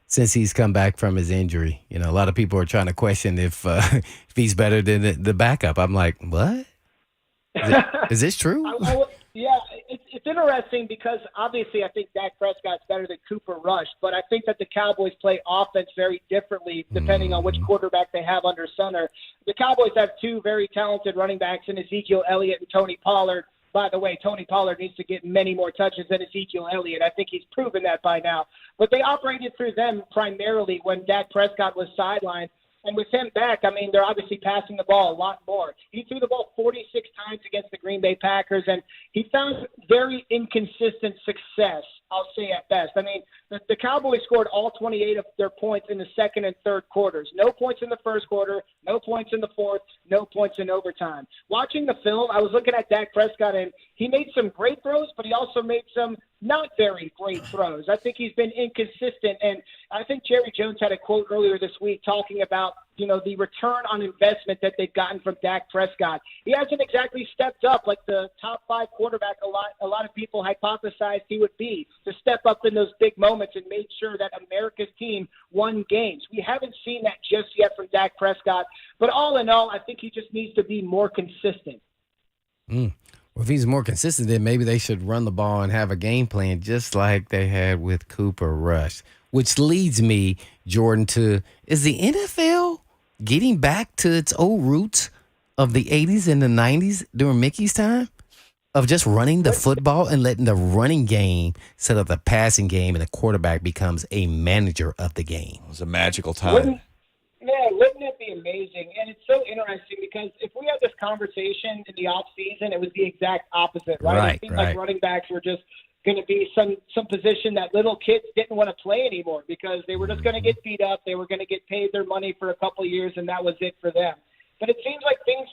since he's come back from his injury? You know, a lot of people are trying to question if he's better than the backup. I'm like, what? Is this true? Yeah, it's interesting because obviously I think Dak Prescott's better than Cooper Rush, but I think that the Cowboys play offense very differently depending on which quarterback they have under center. The Cowboys have two very talented running backs in Ezekiel Elliott and Tony Pollard. By the way, Tony Pollard needs to get many more touches than Ezekiel Elliott. I think he's proven that by now. But they operated through them primarily when Dak Prescott was sidelined. And with him back, I mean, they're obviously passing the ball a lot more. He threw the ball 46 times against the Green Bay Packers, and he found very inconsistent success, I'll say at best. I mean, the Cowboys scored all 28 of their points in the second and third quarters. No points in the first quarter, no points in the fourth, no points in overtime. Watching the film, I was looking at Dak Prescott, and he made some great throws, but he also made some not very great throws. I think he's been inconsistent, and I think Jerry Jones had a quote earlier this week talking about, you know, the return on investment that they've gotten from Dak Prescott. He hasn't exactly stepped up like the top 5 quarterback a lot of people hypothesized he would be, to step up in those big moments and make sure that America's team won games. We haven't seen that just yet from Dak Prescott, but all in all, I think he just needs to be more consistent. Well, if he's more consistent, then maybe they should run the ball and have a game plan just like they had with Cooper Rush. Which leads me, Jordan, to, is the NFL getting back to its old roots of the 80s and the 90s during Mickey's time? Of just running the football and letting the running game set up the passing game and the quarterback becomes a manager of the game. It was a magical time. Wouldn't it be amazing? And it's so interesting because if we had this conversation in the off season, it was the exact opposite, right? It seemed like running backs were just going to be some position that little kids didn't want to play anymore because they were just going to get beat up. They were going to get paid their money for a couple of years, and that was it for them. But it seems like things,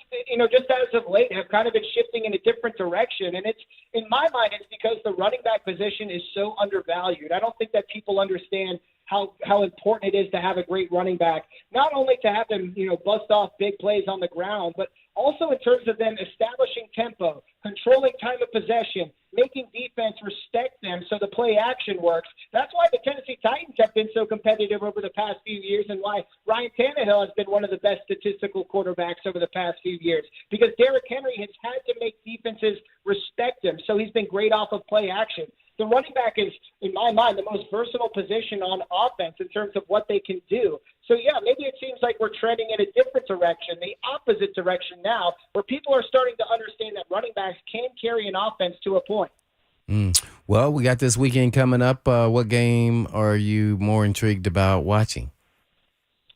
just as of late have kind of been shifting in a different direction. And it's, in my mind, it's because the running back position is so undervalued. I don't think that people understand how important it is to have a great running back, not only to have them, bust off big plays on the ground, but also in terms of them establishing tempo, controlling time of possession, making defense respect them so the play action works. That's why the Tennessee Titans have been so competitive over the past few years and why Ryan Tannehill has been one of the best statistical quarterbacks over the past few years, because Derrick Henry has had to make defenses respect him, so he's been great off of play action. The running back is, in my mind, the most versatile position on offense in terms of what they can do. So, yeah, maybe it seems like we're trending in a different direction, the opposite direction now, where people are starting to understand that running backs can carry an offense to a point. Well, we got this weekend coming up. What game are you more intrigued about watching?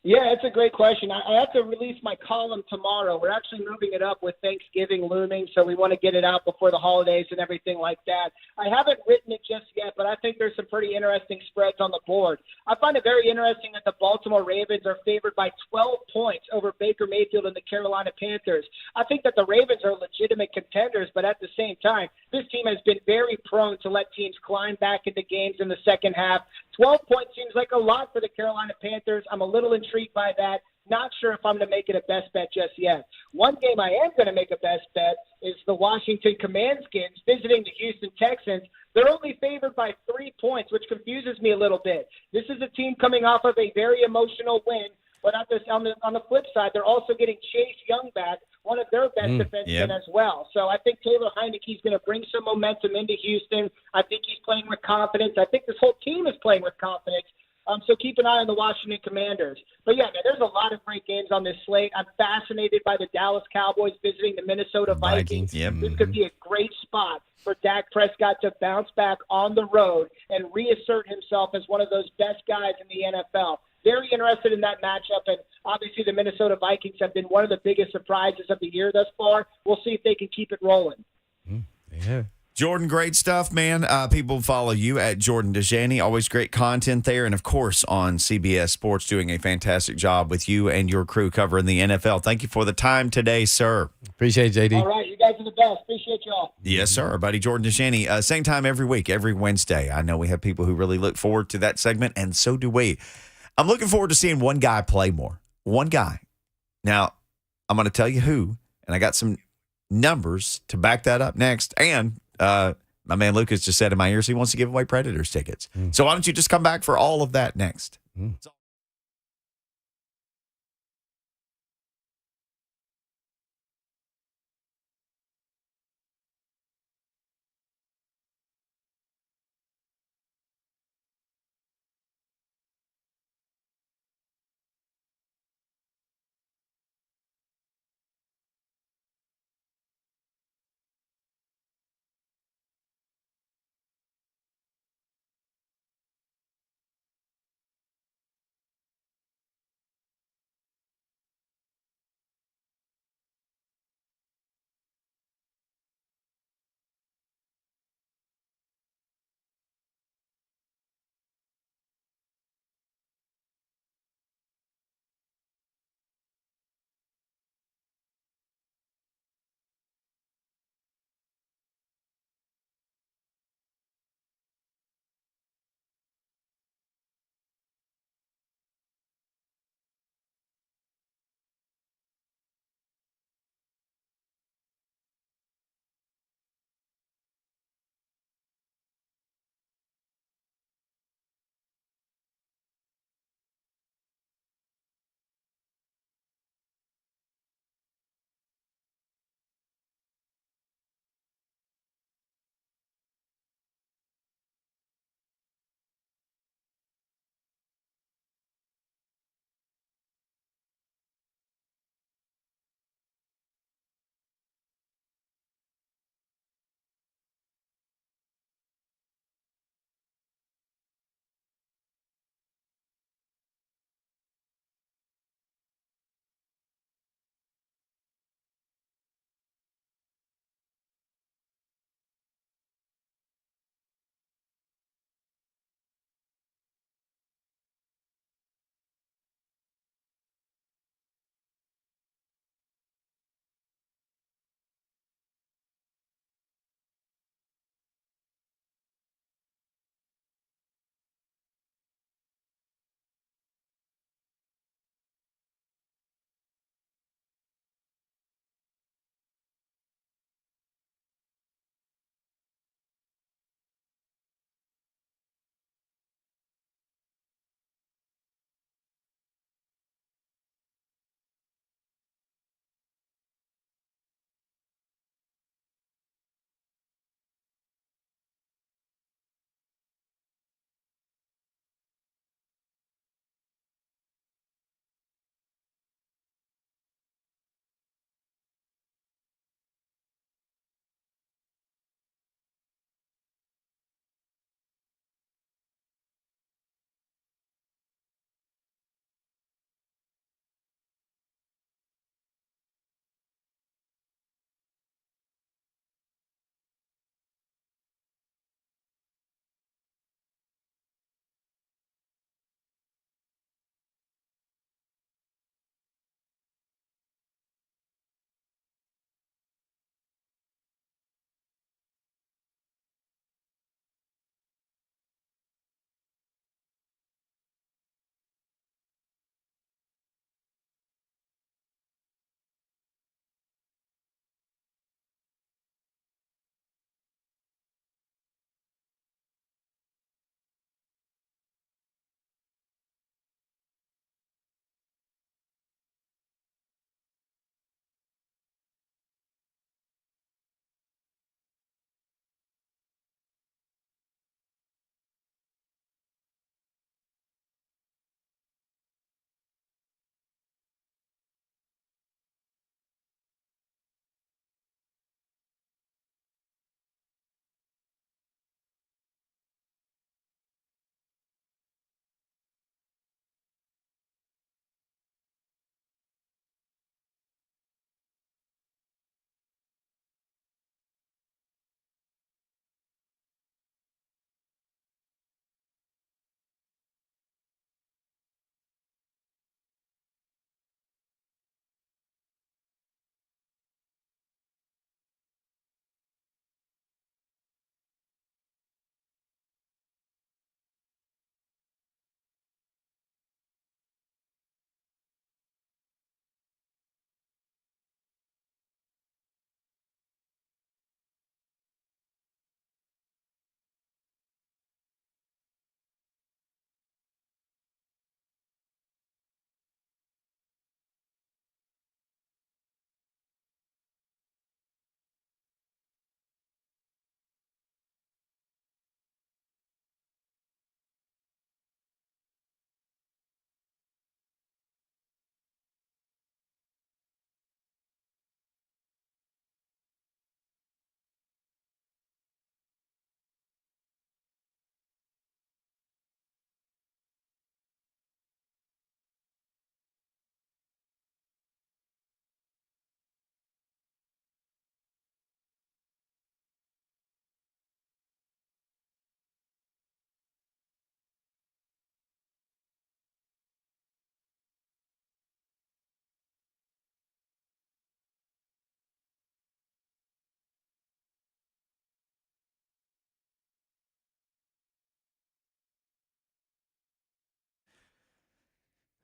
Yeah, it's a great question. I have to release my column tomorrow. We're actually moving it up with Thanksgiving looming, so we want to get it out before the holidays and everything like that. I haven't written it just yet, but I think there's some pretty interesting spreads on the board. I find it very interesting that the Baltimore Ravens are favored by 12 points over Baker Mayfield and the Carolina Panthers. I think that the Ravens are legitimate contenders, but at the same time, this team has been very prone to let teams climb back into games in the second half. 12 points seems like a lot for the Carolina Panthers. I'm a little intrigued by that. Not sure if I'm going to make it a best bet just yet. One game I am going to make a best bet is the Washington Commandskins visiting the Houston Texans. They're only favored by 3 points, which confuses me a little bit. This is a team coming off of a very emotional win, but on the flip side, they're also getting Chase Young back, one of their best defensemen as well. So I think Taylor Heinicke's going to bring some momentum into Houston. I think he's playing with confidence. I think this whole team is playing with confidence. So keep an eye on the Washington Commanders. But, yeah, man, there's a lot of great games on this slate. I'm fascinated by the Dallas Cowboys visiting the Minnesota Vikings. This could be a great spot for Dak Prescott to bounce back on the road and reassert himself as one of those best guys in the NFL. Very interested in that matchup, and obviously the Minnesota Vikings have been one of the biggest surprises of the year thus far. We'll see if they can keep it rolling. Yeah. Jordan, great stuff, man. People follow you at Jordan Dajani. Always great content there. And, of course, on CBS Sports, doing a fantastic job with you and your crew covering the NFL. Thank you for the time today, sir. Appreciate it, JD. All right, you guys are the best. Appreciate y'all. Yes, sir. Our buddy Jordan Dajani. Same time every week, every Wednesday. I know we have people who really look forward to that segment, and so do we. I'm looking forward to seeing one guy play more. One guy. Now, I'm going to tell you who, and I got some numbers to back that up next. And my man Lucas just said in my ears he wants to give away Predators tickets. So why don't you just come back for all of that next?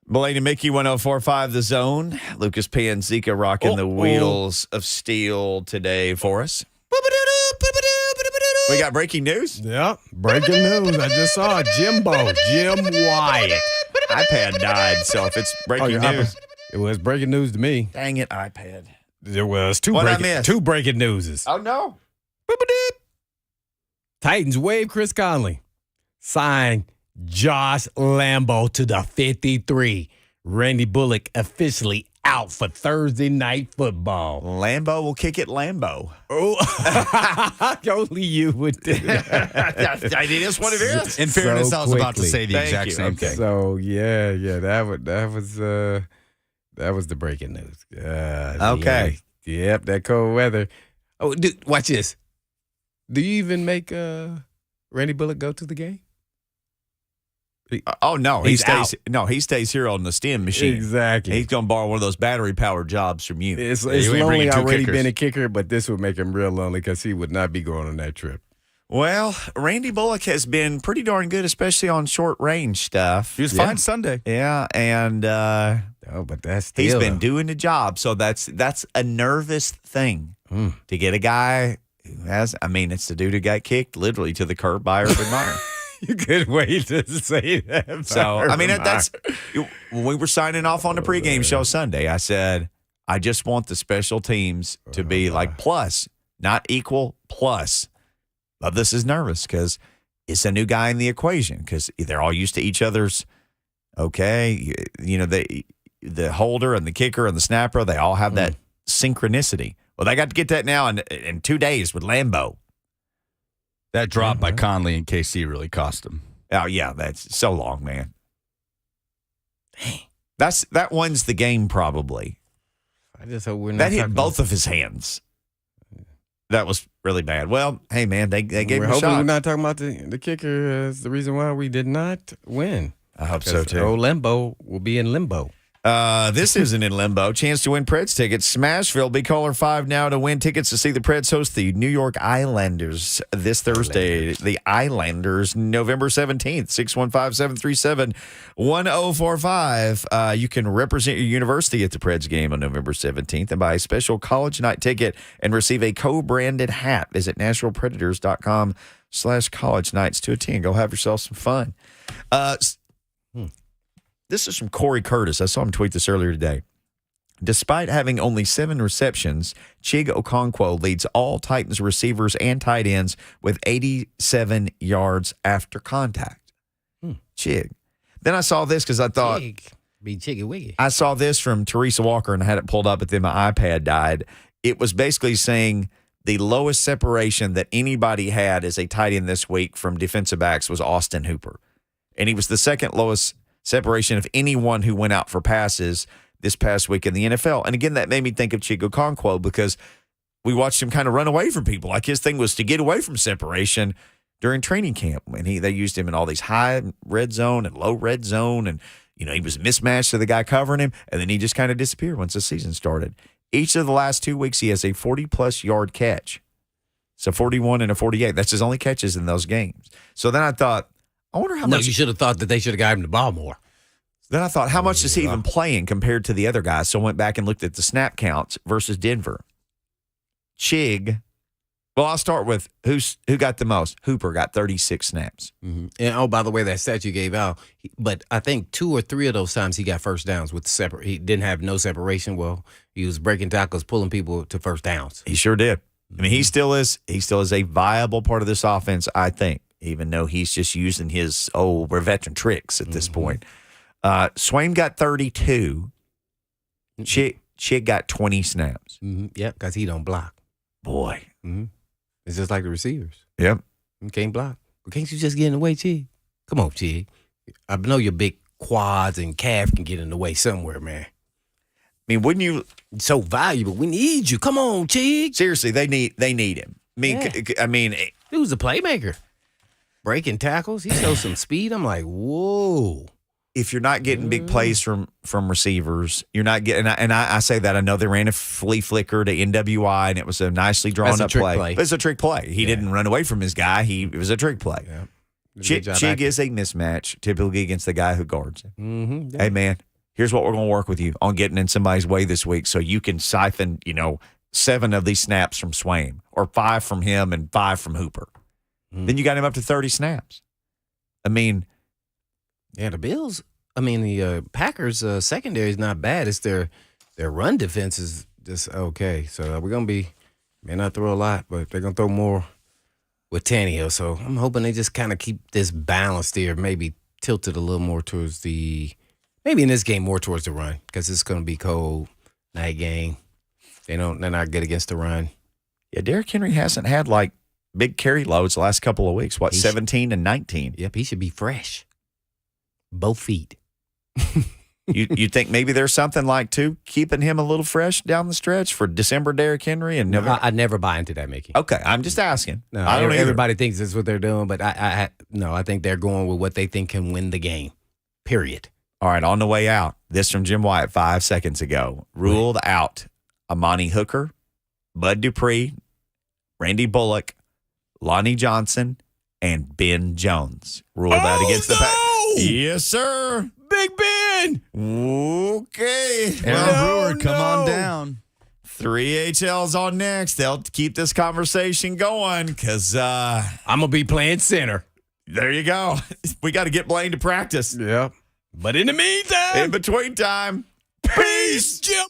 Blaine and Mickey 104.5 The Zone. Lucas Panzika rocking the wheels of steel today for us. We got breaking news? Yep, breaking news. I just saw Jim Wyatt. iPad died, so if it's breaking news. It was breaking news to me. Dang it, iPad. There was two breaking newses. Oh, no. Titans waive Chris Conley. Sign Josh Lambeau to the 53. Randy Bullock officially out for Thursday Night Football. Lambeau will kick it Lambeau. Oh, only you would do that. It is what it is. In fairness, I was about to quickly. say the exact same thing. So yeah, that was the breaking news. Okay. Yep, that cold weather. Oh, dude, watch this. Do you even make Randy Bullock go to the game? Oh no, he He's stays. out. No, he stays here on the STEM machine. Exactly. He's gonna borrow one of those battery powered jobs from you. It's you ain't lonely bringing two already kickers. been a kicker, but this would make him real lonely because he would not be going on that trip. Well, Randy Bullock has been pretty darn good, especially on short range stuff. He was fine Sunday. Yeah, and Oh, but that's still he's been doing the job. So that's a nervous thing to get a guy who has. I mean, it's the dude who got kicked literally to the curb by Urban Meyer. You could wait to say that. So, I mean, that's when we were signing off on the pregame show Sunday, I said, I just want the special teams to be like plus, not equal, plus. But this is nervous because it's a new guy in the equation because they're all used to each other's, okay, you know, the holder and the kicker and the snapper, they all have that synchronicity. Well, they got to get that now in 2 days with Lambeau. That drop by Conley and KC really cost him. Oh, yeah, that's so long, man. Dang. That wins the game probably. I just hope we're not That hit talking- both of his hands. That was really bad. Well, hey, man, they gave We're him a hoping shot. we're not talking about the kicker as the reason why we did not win. I hope so, too. Old Lambeau will be in limbo. This isn't in limbo. Chance to win Preds tickets. Smashville. Be caller 5 now to win tickets to see the Preds host the New York Islanders this Thursday. The Islanders, November 17th, 615-737-1045. You can represent your university at the Preds game on November 17th and buy a special college night ticket and receive a co-branded hat. Visit NashvillePredators.com/college nights to attend. Go have yourself some fun. This is from Corey Curtis. I saw him tweet this earlier today. Despite having only 7 receptions, Chig Okonkwo leads all Titans receivers and tight ends with 87 yards after contact. Chig. Then I saw this because I thought, Be Chiggy Wiggy. I saw this from Teresa Walker and I had it pulled up, but then my iPad died. It was basically saying the lowest separation that anybody had as a tight end this week from defensive backs was Austin Hooper. And he was the second lowest separation of anyone who went out for passes this past week in the NFL. And again, that made me think of Chig Okonkwo because we watched him kind of run away from people. Like his thing was to get away from separation during training camp. And they used him in all these high red zone and low red zone. And, you know, he was mismatched to the guy covering him. And then he just kind of disappeared once the season started. Each of the last 2 weeks, he has a 40-plus yard catch. So 41 and a 48. That's his only catches in those games. So then I thought, I wonder how much. You should have thought that they should have got him the ball more. Then I thought, how much is he even playing compared to the other guys? So I went back and looked at the snap counts versus Denver. Chig, well, I'll start with who got the most. Hooper got 36 snaps. Mm-hmm. And oh, by the way, that stat you gave out, but I think 2 or 3 of those times he got first downs with separate. He didn't have no separation. Well, he was breaking tackles, pulling people to first downs. He sure did. I mean, he still is a viable part of this offense, I think, even though he's just using his we're veteran tricks at this point. Swain got 32. Chig got 20 snaps. Mm-hmm. Yep, because he don't block. Boy. Mm-hmm. It's just like the receivers. Yep. You can't block. Well, can't you just get in the way, Chig? Come on, Chig. I know your big quads and calf can get in the way somewhere, man. I mean, wouldn't you? So valuable. We need you. Come on, Chig. Seriously, they need him. I mean, He was a playmaker. Breaking tackles. He showed some speed. I'm like, whoa. if you're not getting big plays from receivers, you're not getting. And I say that I know they ran a flea flicker to NWI, and it was a nicely drawn up play. But it's a trick play. He didn't run away from his guy. It was a trick play. Yeah. Chig is a mismatch typically against the guy who guards him. Mm-hmm. Yeah. Hey man, here's what we're going to work with you on getting in somebody's way this week so you can siphon, 7 of these snaps from Swaim or 5 from him and 5 from Hooper. Then you got him up to 30 snaps. I mean, yeah, the Packers secondary is not bad. It's their run defense is just okay. So we're going to may not throw a lot, but they're going to throw more with Tannehill. So I'm hoping they just kind of keep this balanced here, maybe tilted a little more towards maybe in this game more towards the run because it's going to be cold night game. They're not good against the run. Yeah, Derrick Henry hasn't had like big carry loads the last couple of weeks. 17 and 19? Yep, he should be fresh. Both feet. You think maybe there's something like keeping him a little fresh down the stretch for December Derrick Henry and November? I never buy into that, Mickey. Okay, I'm just asking. No, I don't everybody thinks that's what they're doing, but I think they're going with what they think can win the game. Period. All right, on the way out, this from Jim Wyatt 5 seconds ago. Ruled out Amani Hooker, Bud Dupree, Randy Bullock, Lonnie Johnson, and Ben Jones. Ruled out against the Packers. Yes, sir. Big Ben. Okay. Aaron Brewer, come on down. 3 HLs on next. They'll keep this conversation going because I'm going to be playing center. There you go. We got to get Blaine to practice. Yeah. But in the meantime. In between time. Peace, Jim.